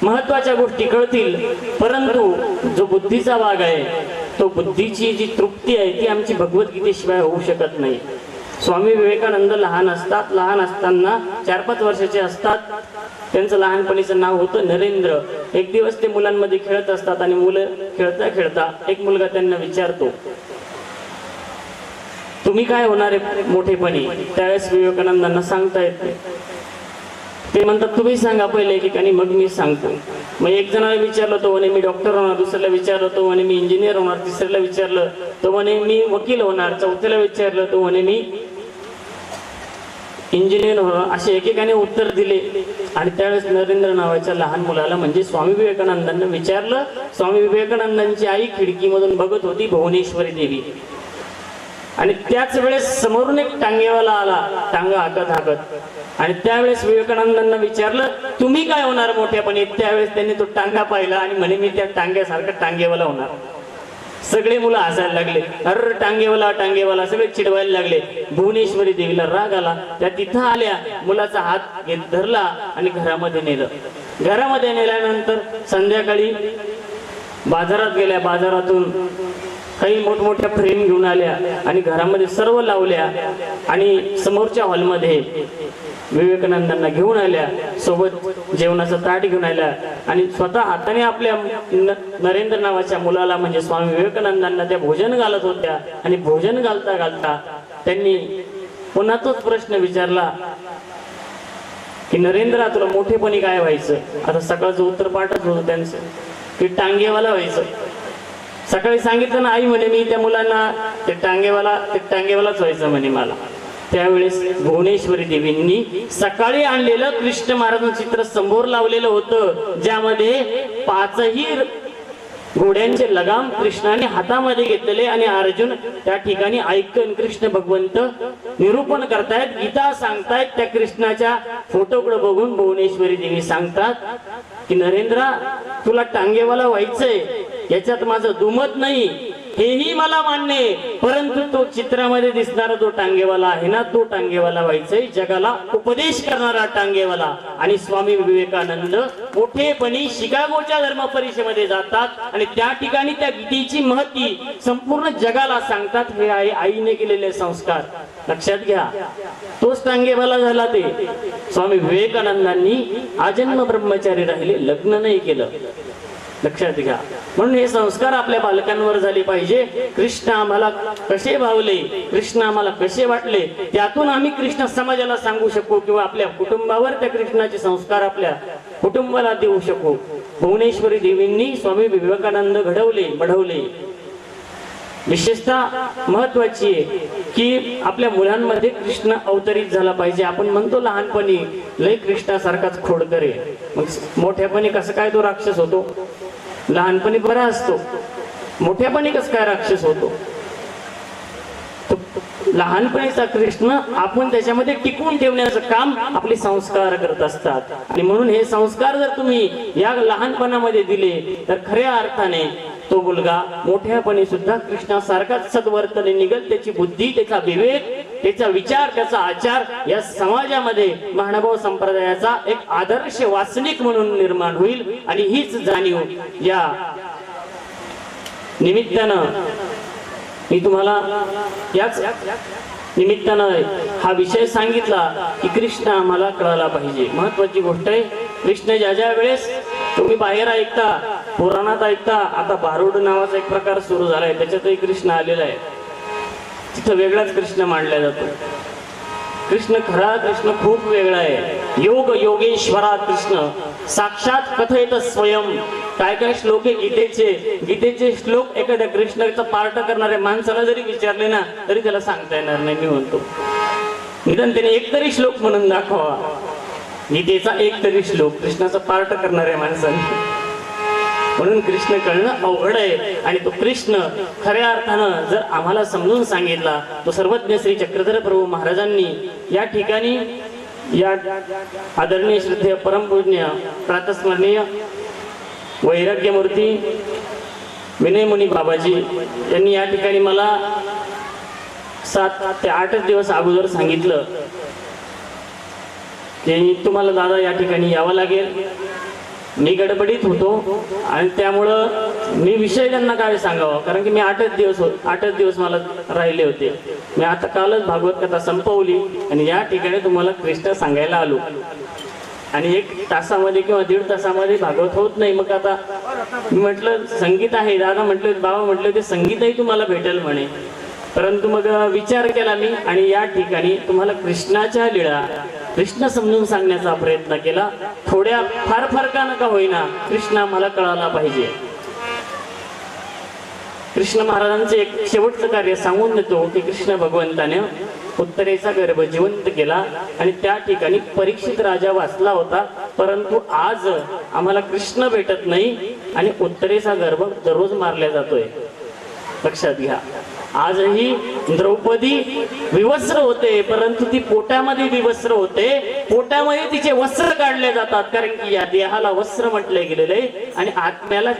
महत्वाच्या गोष्टी कळतील. परंतु जो बुद्धीचा भाग आहे तो बुद्धीची जी तृप्ती आहे ती आमची भगवद्गीतेशिवाय होऊ शकत नाही. स्वामी विवेकानंद लहान असतात. लहान असताना 4-5 वर्षाचे असतात. त्यांचं लहानपणीचं नाव होतं नरेंद्र. एक दिवस ते मुलांमध्ये खेळत असतात आणि मुलं खेळता खेळता एक मुलगा त्यांना विचारतो, तुम्ही काय होणार आहे मोठेपणी? त्यावेळेस विवेकानंदांना सांगता येत नाही. ते म्हणतात तुम्ही सांगा पहिले एकेकाने, मग मी सांगतो. मग एक जणाला विचारलं तो म्हणे मी डॉक्टर होणार, दुसऱ्याला विचारलं तो म्हणे मी इंजिनियर होणार, तिसऱ्याला विचारलं तो म्हणे मी वकील होणार, चौथ्याला विचारलं तो म्हणे मी इंजिनियर होणार. असे एकेकाने उत्तर दिले. आणि त्यावेळेस नरेंद्र नावाच्या लहान मुलाला म्हणजे स्वामी विवेकानंदांना विचारलं. स्वामी विवेकानंदांची आई खिडकीमधून बघत होती भुवनेश्वरी देवी. आणि त्याच वेळेस समोरून एक टांगेवाला आला, टांगा हाकत हाकत. आणि त्यावेळेस विवेकानंदांना विचारलं तुम्ही काय होणार मोठ्यापणी? त्यावेळेस त्यांनी तो टांगा पाहिला आणि म्हणे मी त्या टांग्यासारखा टांगेवाला होणार. सगळे मुलं हसायला लागले. अरे टांगेवाला टांगेवाला, सगळे चिडवायला लागले. भुवनेश्वरी देवीला राग आला. त्या तिथं आल्या, मुलाचा हात घेत धरला आणि घरामध्ये नेलं. घरामध्ये नेल्यानंतर संध्याकाळी बाजारात गेल्या. बाजारातून काही मोठमोठ्या फ्रेम घेऊन आल्या आणि घरामध्ये सर्व लावल्या. आणि समोरच्या हॉलमध्ये विवेकानंदांना घेऊन आल्या, सोबत जेवणाचं ताट घेऊन आल्या आणि स्वतः हाताने आपल्या नरेंद्र नावाच्या मुलाला म्हणजे स्वामी विवेकानंदांना त्या भोजन घालत होत्या. आणि भोजन घालता घालता त्यांनी पुन्हा तोच प्रश्न विचारला की नरेंद्र तुला मोठेपणी काय व्हायचं? आता सकाळचं उत्तर पाठच होतं त्यांचं की टांगेवाला व्हायचं. सकाळी सांगितलं ना आई म्हणे मी त्या मुलांना ते टांगेवालाच व्हायचं म्हणे मला. त्यावेळेस भुवनेश्वरी देवींनी सकाळी आणलेलं कृष्ण महाराजांचं चित्र समोर लावलेलं होतं, ज्यामध्ये 5ही घोड्यांचे लगाम कृष्णाने हातामध्ये घेतलेले. आणि अर्जुन त्या ठिकाणी ऐकून कृष्ण भगवंत निरूपण करतायत, गीता सांगतायत. त्या कृष्णाच्या फोटोकडे बघून भुवनेश्वरी देवी सांगतात की नरेंद्र तुला टांगेवाला व्हायचंय, याच्यात माझं दुमत नाही, हेही मला मान्य आहे. परंतु तो चित्रामध्ये दिसणारा जो टांगेवाला आहे ना, तो टांगेवाला व्हायचंय, जगाला उपदेश करणारा टांगेवाला. आणि स्वामी विवेकानंद मोठेपणी शिकागोच्या धर्म परिषदेमध्ये जातात आणि त्या ठिकाणी त्या गीतेची महती संपूर्ण जगाला सांगतात. हे आहे आईने केलेले संस्कार. लक्षात घ्या. तोच टांगेवाला झाला. ते स्वामी विवेकानंदांनी आजन्म ब्रह्मचारी राहिले, लग्न नाही केलं. लक्षात घ्या. म्हणून हे संस्कार आपल्या बालकांवर झाले पाहिजे. कृष्ण आम्हाला कसे भावले, कृष्ण आम्हाला कसे वाटले, त्यातून आम्ही कृष्ण समाजाला सांगू शकू किंवा आपल्या कुटुंबावर त्या कृष्णाचे संस्कार आपल्या कुटुंबाला देऊ शकू. भुवनेश्वरी देवींनी स्वामी विवेकानंद घडवले. विशेषतः महत्वाची आहे की आपल्या मुलांमध्ये कृष्ण अवतरित झाला पाहिजे. आपण म्हणतो लहानपणी लय कृष्णासारखाच खोडकर आहे, मग मोठ्यापणी कसं काय तो राक्षस होतो? लहानपणी बरा असतो, मोठ्यापणी कसं काय राक्षस होतो? लहानपणीचा कृष्ण आपण त्याच्यामध्ये टिकवून ठेवण्याचं काम आपले संस्कार करत असतात. आणि म्हणून हे संस्कार जर तुम्ही या लहानपणामध्ये दिले तर खऱ्या अर्थाने तो मुलगा मोठ्यापणी सुद्धा कृष्णासारखाच सद्वर्तने निघल. त्याची बुद्धी, त्याचा विवेक, त्याचा विचार, त्याचा आचार या समाजामध्ये महानुभाव संप्रदायाचा एक आदर्श वासनिक म्हणून निर्माण होईल. आणि हीच जाणीव या निमित्तानं मी तुम्हाला याच निमित्तानं हा विषय सांगितला की कृष्ण आम्हाला कळायला पाहिजे. महत्वाची गोष्ट आहे, कृष्ण ज्या वेळेस तुम्ही बाहेर ऐकता, पुराणात ऐकता, आता भारुड नावाचा एक प्रकार सुरू झालाय, त्याच्यातही कृष्ण आलेला आहे. तिथं वेगळाच कृष्ण मांडला जातो. कृष्ण खरा कृष्ण खूप वेगळा आहे. योग योगेश्वरा कृष्ण साक्षात कथयत स्वयं. काय श्लोक आहे गीतेचे श्लोक एखाद्या कृष्णाचा पार्ट करणाऱ्या माणसाला जरी विचारले ना तरी त्याला सांगता येणार नाही. मी म्हणतो निदान त्याने एक तरी श्लोक म्हणून दाखवा, गीतेचा एक तरी श्लोक कृष्णाचा पार्ट करणाऱ्या माणसाने. म्हणून कृष्ण कळणं अवघड आहे. आणि तो कृष्ण खऱ्या अर्थानं जर आम्हाला समजून सांगितला, तो सर्वज्ञ श्री चक्रधर प्रभू महाराजांनी या ठिकाणी या आदरणीय श्रद्धेय परमपूज्य प्रातस्मरणीय वैराग्यमूर्ती विनयमुनी बाबाजी यांनी या ठिकाणी मला 7 ते 8 दिवस अगोदर सांगितलं की तुम्हाला दादा या ठिकाणी यावं लागेल. मी गडबडीत होतो आणि त्यामुळं मी विषय त्यांना काय सांगावा, कारण की मी 8च दिवस मला राहिले होते. मी आता कालच भागवत कथा संपवली आणि या ठिकाणी तुम्हाला कृष्ण सांगायला आलो. आणि 1 तासामध्ये किंवा 1.5 तासामध्ये भागवत होत नाही. मग आता मी म्हटलं संगीत आहे, दादा म्हटले, बाबा म्हटले ते संगीतही तुम्हाला भेटेल म्हणे. परंतु मग विचार केला मी आणि या ठिकाणी तुम्हाला कृष्णाच्या लीळा, कृष्ण समजून सांगण्याचा प्रयत्न केला. थोड्या फार फरकानं का होईना कृष्ण आम्हाला कळायला पाहिजे. कृष्ण महाराजांचे एक शेवटचं कार्य सांगून देतो की कृष्ण भगवंताने उत्तरेचा गर्भ जिवंत केला आणि त्या ठिकाणी परीक्षित राजा वाचला होता. परंतु आज आम्हाला कृष्ण भेटत नाही आणि उत्तरेचा गर्भ दररोज मारला जातोय. लक्षात घ्या, आजही द्रौपदी विवस्त्र होते, परंतु ती पोटामध्ये विवस्त्र होते. पोटामध्ये तिचे वस्त्र काढले जातात, कारण की या देहाला वस्त्र म्हटले गेलेले आणि आत्म्याला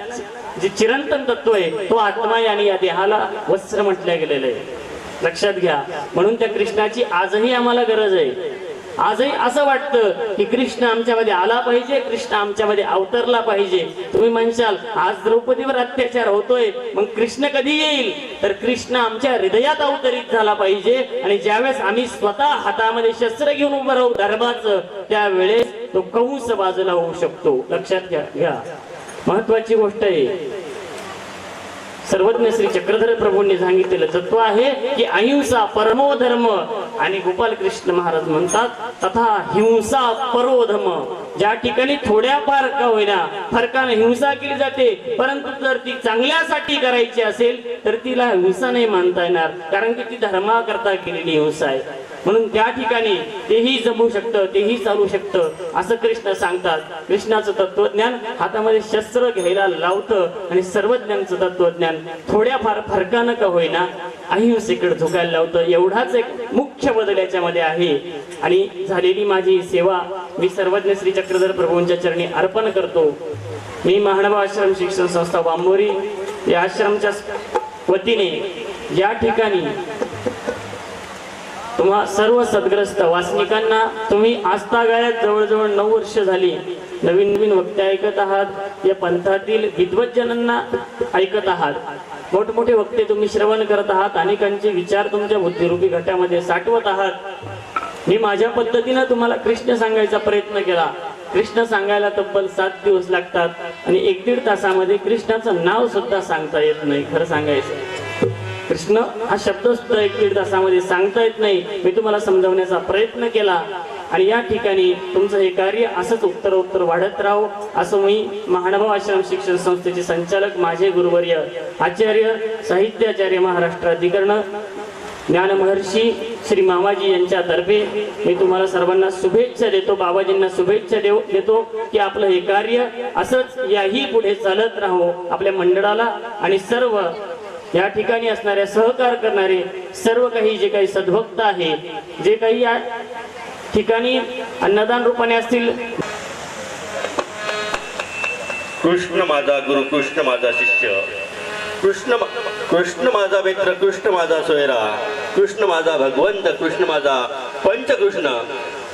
जे चिरंतन तत्व आहे तो आत्मा आणि या देहाला वस्त्र म्हटले गेलेले आहे. लक्षात घ्या, म्हणून त्या कृष्णाची आजही आम्हाला गरज आहे. आजही असं वाटतं की कृष्ण आमच्यामध्ये आला पाहिजे, कृष्ण आमच्यामध्ये अवतरला पाहिजे. तुम्ही म्हणशाल आज द्रौपदीवर अत्याचार होतोय, मग कृष्ण कधी येईल? तर कृष्ण आमच्या हृदयात अवतरित झाला पाहिजे. आणि ज्यावेळेस आम्ही स्वतः हातामध्ये शस्त्र घेऊन उभं राहू धर्माचं, त्यावेळेस तो कंस बाजूला होऊ शकतो. लक्षात घ्या, महत्वाची गोष्ट आहे. सर्वज्ञ श्री चक्रधर प्रभूंनी सांगितलेलं तत्व आहे की अहिंसा परमो धर्म. आणि गोपाल कृष्ण महाराज म्हणतात तथा हिंसा परो धर्म. ज्या ठिकाणी थोड्याफार का होईना फरकाने हिंसा केली जाते, परंतु जर ती चांगल्यासाठी करायची असेल तर तिला हिंसा नाही मानता येणार, कारण की ती धर्माकरता केलेली हिंसा आहे. म्हणून त्या ठिकाणी तेही जमू शकतं, तेही चालू शकतं असं कृष्ण सांगतात. कृष्णाचं तत्वज्ञान हातामध्ये शस्त्र घ्यायला लावतं आणि सर्वज्ञांचं तत्वज्ञान थोड्याफार फरकानं का होईना अहिंसेकडे झुकायला लावतं. एवढाच एक मुख्य बदल याच्यामध्ये आहे. आणि झालेली माझी सेवा मी सर्वज्ञ श्री चक्रधर प्रभूंच्या चरणी अर्पण करतो. मी महानुभाव आश्रम शिक्षण संस्था बांबोरी या आश्रमच्या वतीने या ठिकाणी तुम्हा सर्व सद्ग्रस्त वासनिकांना, तुम्ही आस्थागाळ्यात जवळजवळ 9 वर्ष झाली नवीन वक्ते ऐकत आहात, या पंथातील विद्वज्जनांना ऐकत आहात, मोठमोठे वक्ते तुम्ही श्रवण करत आहात, अनेकांचे विचार तुमच्या बुद्धिरूपी घटामध्ये साठवत आहात. मी माझ्या पद्धतीनं तुम्हाला कृष्ण सांगायचा प्रयत्न केला. कृष्ण सांगायला तब्बल 7 दिवस लागतात आणि 1-1.5 तासामध्ये कृष्णाचं नाव सुद्धा सांगता येत नाही. खरं सांगायचं, कृष्ण हा शब्द सुद्धा 1-1.5 तासामध्ये सांगता येत नाही. मी तुम्हाला समजवण्याचा प्रयत्न केला. आणि या ठिकाणी तुमचं हे कार्य असंच उत्तरोत्तर वाढत राहो असं मी महानुभाव आश्रम शिक्षण संस्थेचे संचालक माझे गुरुवर्य आचार्य साहित्याचार्य महाराष्ट्राधिकरण ज्ञान महर्षी श्री मामाजी यांच्यातर्फे मी तुम्हाला सर्वांना शुभेच्छा देतो, बाबाजींना शुभेच्छा देतो की आपलं हे कार्य असंच याही पुढे चालत राहो. आपल्या मंडळाला आणि सर्व या ठिकाणी असणाऱ्या सहकार करणारे सर्व काही जे काही सद्भक्त आहे, जे काही या ठिकाणी अन्नदान रूपाने असतील. कृष्ण माझा गुरु, कृष्ण माझा शिष्य, कृष्ण माझा मित्र, कृष्ण माझा सोयरा, कृष्ण माझा भगवंत, कृष्ण माझा पंचकृष्ण,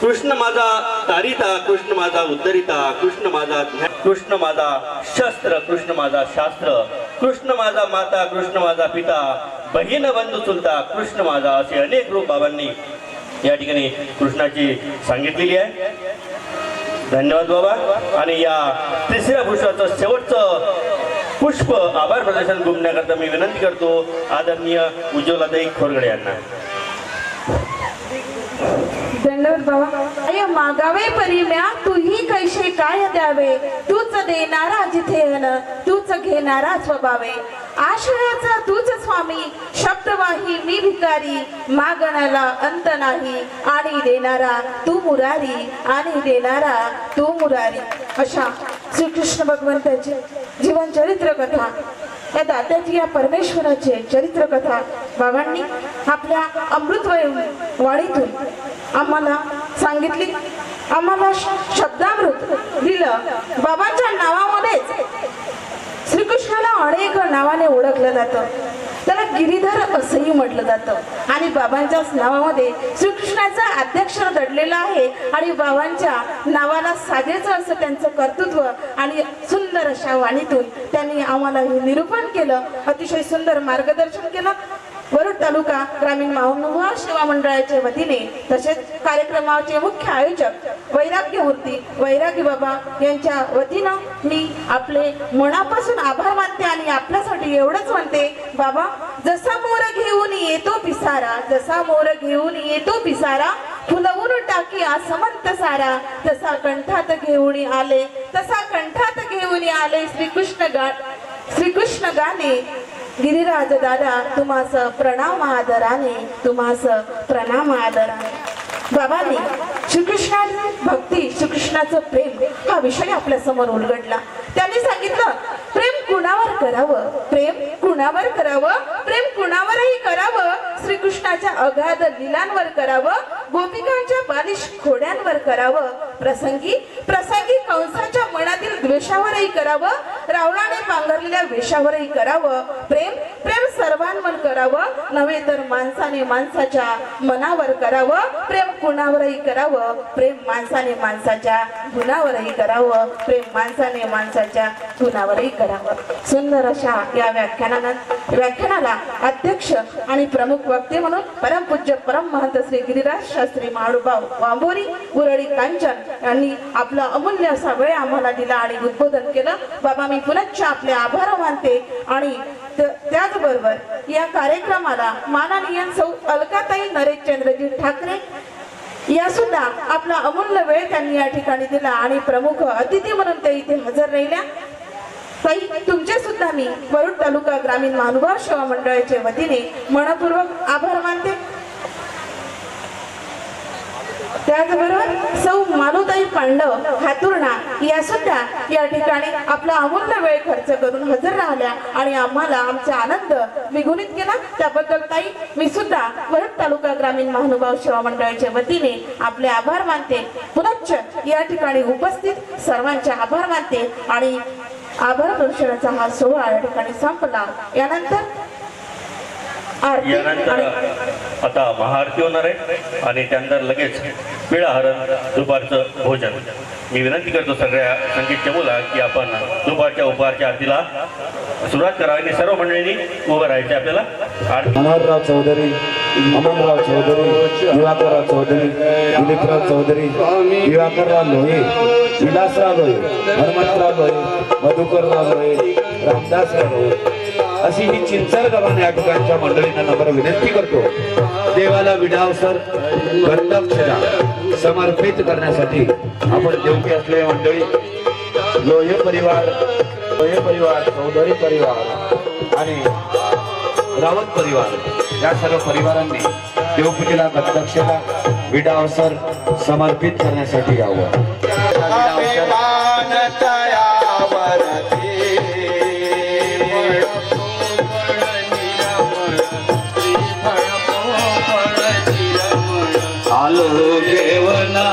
कृष्ण माझा तारिता, कृष्ण माझा उद्धरिता, कृष्ण माझा कृष्ण माझा शस्त्र, कृष्ण माझा शास्त्र, कृष्ण माझा माता, कृष्ण माझा पिता, बहीण बंधू चुलता, कृष्ण माझा, असे अनेक रूप बाबांनी या ठिकाणी कृष्णाची सांगितलेली आहे. धन्यवाद बाबा. आणि या तिसऱ्या पुष्पाचं शेवटचं पुष्प आभार प्रदर्शन घुमण्याकरता मी विनंती करतो आदरणीय उज्ज्वलाताई खोरगडे यांना. धन्यवाद बाबा. आय मागावे परिम्या तूही कैसे काय द्यावे, तूच देणारा जिथे अन तूच घेणारा स्वभावे, आश्रयाचा तूच स्वामी, शब्दवाही मी भिकारी, मागणाला अंत नाही आणि देणारा तू मुरारी, आणि देणारा तू मुरारी. अशा श्रीकृष्ण भगवंताची जीवन चरित्र कथा, या दात्याची या परमेश्वराची चरित्र कथा बाबांनी आपल्या अमृतमय वाणीतून आम्हाला सांगितली, आम्हाला शब्दामृत दिलं. बाबांच्या नावामध्येच श्रीकृष्णाला अनेक नावाने ओळखलं जातं, त्याला गिरीधर असंही म्हटलं जातं. आणि बाबांच्याच नावामध्ये श्रीकृष्णाचा अध्यक्षर दडलेला आहे. आणि बाबांच्या नावाला साजेचं असं त्यांचं कर्तृत्व आणि सुंदर अशा वाणीतून त्यांनी आम्हाला हे निरूपण केलं, अतिशय सुंदर मार्गदर्शन केलं. वरुड तालुका ग्रामीण महानुभाव सेवा मंडळाच्या वतीने तसेच कार्यक्रमाचे मुख्य आयोजक वैराग्यमूर्ती वैरागी बाबा यांच्या वतीनं मी आपले मनापासून आभार मानते. आणि आपल्यासाठी एवढंच म्हणते, बाबा जसा मोर घेऊन येतो पिसारा, जसा मोर घेऊन येतो पिसारा, फुलवून टाकी आसमंत सारा, जसा कंठात घेऊन आले तसा कंठात घेऊन आले श्रीकृष्ण गाणे. गिरिराज दादा तुम्हास प्रणाम आदराने, तुम्हास प्रणाम आदराने. बाबांनी श्रीकृष्णाची भक्ती, श्रीकृष्णाचं प्रेम हा विषय आपल्या समोर उलगडला. त्यांनी सांगितलं, प्रेम कुणावर करावं, प्रेम कुणावर करावं, प्रेम कुणावरही करावं, श्रीकृष्णाच्या अगाध लीलांवर करावं, गोपिकांच्या बालिश खोड्यांवर करावं, प्रसंगी कंसाच्या मनातील द्वेषावरही करावं, रावणाने पांघरलेल्या वेशावरही करावं. प्रेम सर्वांवर करावं, नव्हे तर माणसाने माणसाच्या मनावर करावं. प्रेम कुणावरही करावं, प्रेम माणसाने माणसाच्या गुणावरही करावं, प्रेम माणसाने माणसाच्या गुणावरही करावं. सुंदर अशा या व्याख्यानाला अध्यक्ष आणि प्रमुख वक्ते म्हणून परमपूज्य परम महंत श्री गिरिराज शास्त्री महानुभाव वांबोरी उरळी कांचन यांनी आपला अमूल्य असा वेळ आम्हाला दिला आणि उद्बोधन केलं. बाबा मी पुनश्च आपले आभार मानते. आणि त्याचबरोबर या कार्यक्रमाला माननीय सौ अलकाताई नरेशचंद्रजी ठाकरे या सुद्धा आपला अमूल्य वेळ त्यांनी या ठिकाणी दिला आणि प्रमुख अतिथी म्हणून ते इथे हजर राहिल्या. ताई तुमचे सुद्धा मी वरुड तालुका ग्रामीण महानुभाव सेवा मंडळाच्या वतीने मनपूर्वक आभार मानते. त्याचबरोबर सौ मालुताई पांडव हातुर्णा या सुद्धा या ठिकाणी आपला अमूल्य वेळ खर्च करून हजर राहिल्या आणि आम्हाला आमचा आनंद द्विगुणित केला. त्याबद्दल ताई मी सुद्धा वरुड तालुका ग्रामीण महानुभाव सेवा मंडळाच्या वतीने आपले आभार मानते. पुनश्च या ठिकाणी उपस्थित सर्वांचे आभार मानते आणि आभार प्रदर्शनाचा हा सोहळा या ठिकाणी संपला. यानंतर आता महाआरती होणार आहे आणि त्यानंतर लगेच पिळाहरण दुपारचं भोजन. मी विनंती करतो सगळ्या संगीत चमूला की आपण दुपारच्या उपहारच्या आरतीला सुरुवात करावी आणि सर्व मंडळींनी उभं राहायचे. आपल्याला मनोहरराव चौधरी, अमनराव चौधरी, दिवाकरराव चौधरी, दिलीपराव चौधरी, दिवाकरराव लोहे, विलासराव लोहे, हनुमंतराव लोहे, मधुकरराव लोहे, रामदासराव लोहे अशी ही चिंचर गव्हाण या ठिकाणच्या मंडळींना नम्र विनंती करतो. देवाला विडावसर प्रत्यक्षाला समर्पित करण्यासाठी आपण योग्य असलेले मंडळी लोहे परिवार चौधरी परिवार आणि रावत परिवार या सर्व परिवारांनी देवपूजेला प्रत्यक्षाला विडा अवसर समर्पित करण्यासाठी यावं. आलो घेवना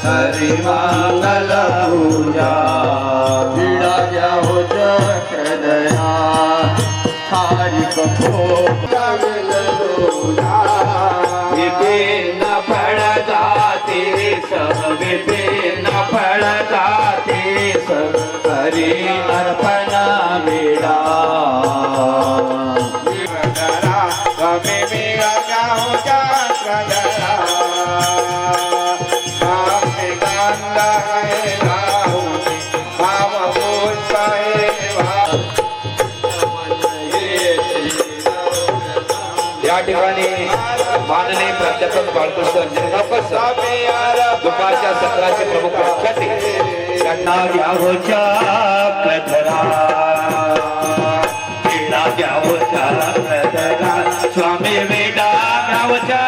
हरि मंगल पूजा न फळ जाते न फळ जाते हरि अर्पण वेळा या ठिकाणी माननीय प्राध्यापक बाळकृष्ण दुपारच्या सत्राचे प्रमुख व्याख्याते त्यांना घ्यावच्या प्रधरा स्वामी वेडा घ्यावच्या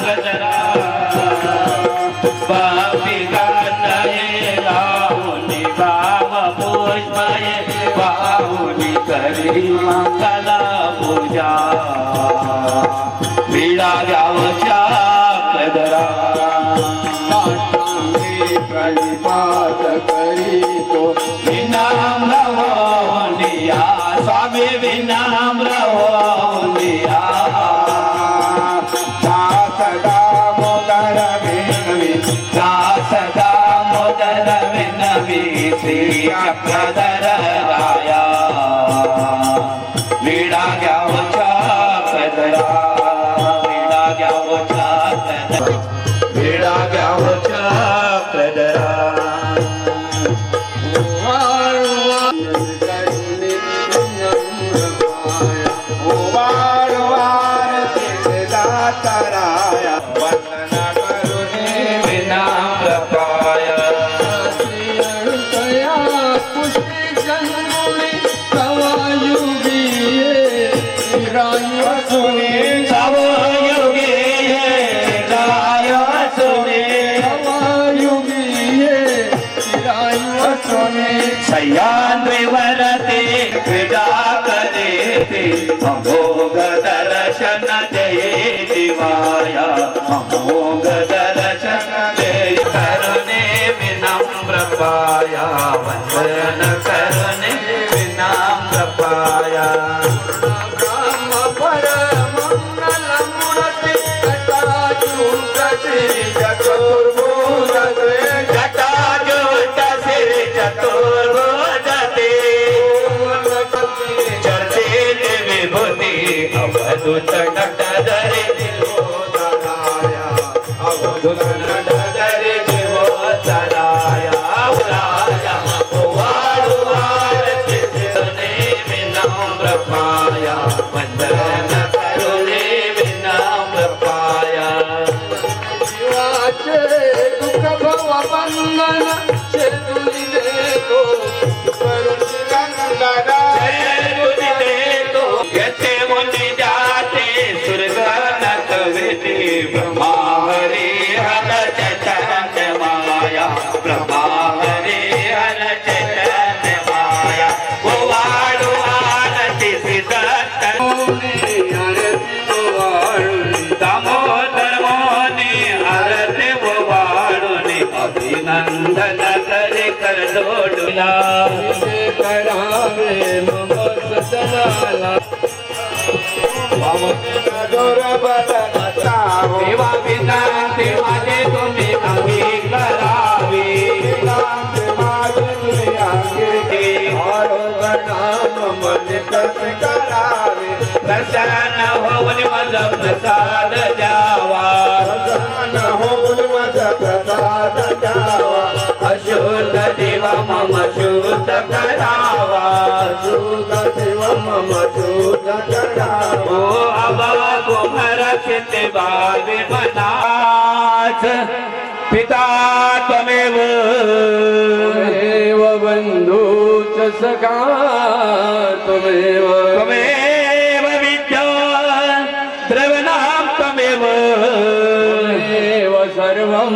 प्रधरा बापी गाताये लावणी बाम पुष्पाये बाहुनी करी मंगला पूजा विडा घ्यावच्या प्रधरा प्रणिपात करीतो विनाम्र होनिया स्वामी विनाम्र होनिया सदा मोदर विनवी सदा मोदर विनवी श्री चक्रधर राया विडा घ्यावच्या प्रधरा विडा घ्यावच्या प्रधरा विडा घ्यावच्या प्रधरा सह्याद्रिवरते क्रीडा करेते अमोघ दर्शन जय शिवाय अमोघ दर्शन जय करुणे विनम्र पाया वंदन करुणे विनम्र पाया अवधूत नटधरे जीवोदराया अवधूत नटधरे जीवोदराया राजा वाडुवार चित्तने विनम्र पाया वंदन करुणे विनम्र पाया जीवाचे दुःख भव बंधन चेतुनी देतो करुणी गंगा ब्रह्मा हरे हर चैतन्य माया ब्रह्मा हरे हर चैतन्य माया वो वाडू आरती सिद्धार्थ दामोदर मोनी आरती वो वाडूनी अभिनंदन करे कर जोडूला करावे नमस्कार देवा विनंती माझे तुम्ही अंगीकारावी मन कस करा प्रसन्न होऊन माझा प्रसाद द्यावा अशुद्ध देव मम शुद्ध करावा ओ अभाव कुमार चित्ते भावे मनाच पिता त्वमेव बंधूच सखा त्वमेव त्वमेव विद्या द्रवणां त्वमेव सर्वं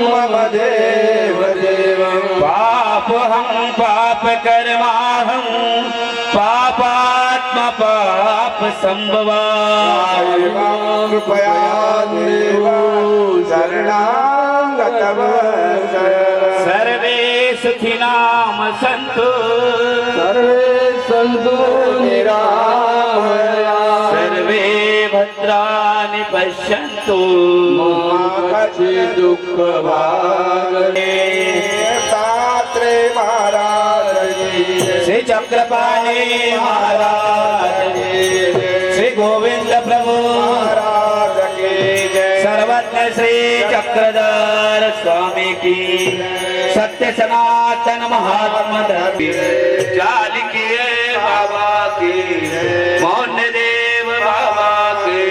मम देव देवं पापहं पापकर्माहं पापात्मा पाप संभवा कृपया देव शरणागतव सर्वे सुखिनाम सन्तु सर्वे सन्तु निरामया सर्वे भद्राणि पश्यन्तु दुःख भागे तात्रे महाराज श्री चक्रपाणी महाराज श्री गोविंद प्रभु महाराज के जय सर्वज्ञ श्री चक्रधर स्वामी की सत्य सनातन महात्मा जालिके बाबा की मौन देव बाबा की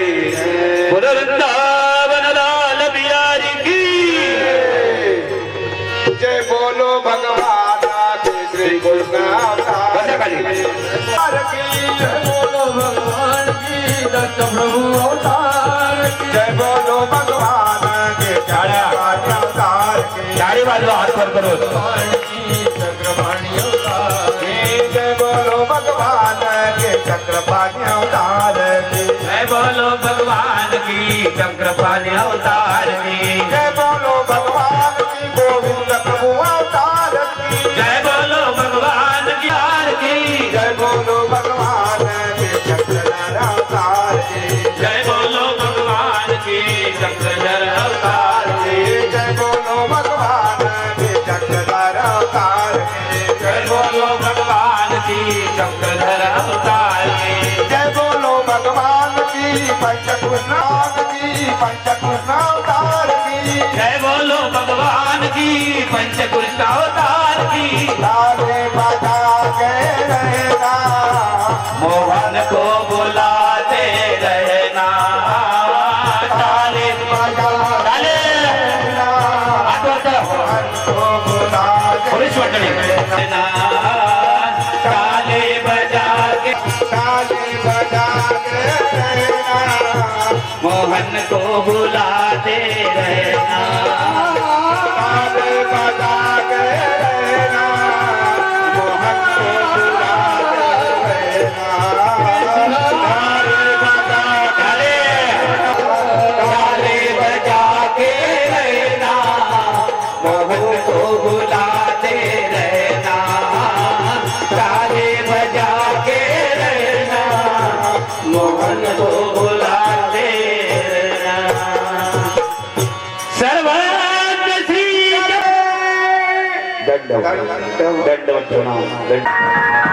वृंदावन लाल बिहारी की जय बोलो भगवान के श्री कृष्ण अवतार की जय बोलो भगवान की दत्त प्रभु अवतार की जय बोलो भगवान के चक्रपाणी अवतार की चारी बाजू हाथ पर करो चक्रपाणी अवतार की जय बोलो भगवान के चक्रपाणी अवतार की जय बोलो भगवान की चक्रपाणी अवतार की जय बोलो भगवान की गोविंद प्रभु अवतार की जय बोलो भगवान की हार की जय बोलो भगवान के चक्रधर अवतार की जय बोलो भगवान की चक्रधर अवतार की जय बोलो भगवान के चक्रधर अवतार की जय बोलो भगवान की चक्रधर अवतार की जय बोलो भगवान की पंचकृष्ण अवतार की जय बोलो भगवान की पंचकृष्ण अवतार की तारे बजा के रहना मोहन को बुलाते रहना ताले ताले को बुला के पुरुष मंडळी रहना ताले बजा के ताली बजा के रहना मोहन को बुलाते रहना ताली बजा के रहना मोहन को बुला के रहना ताली बजा ताले ताले बजा के रहना मोहन को बुलाते रहना ताले बजा के रहना मोहन को बुलाते रहना सर्वज्ञ श्री दंडवत प्रणाम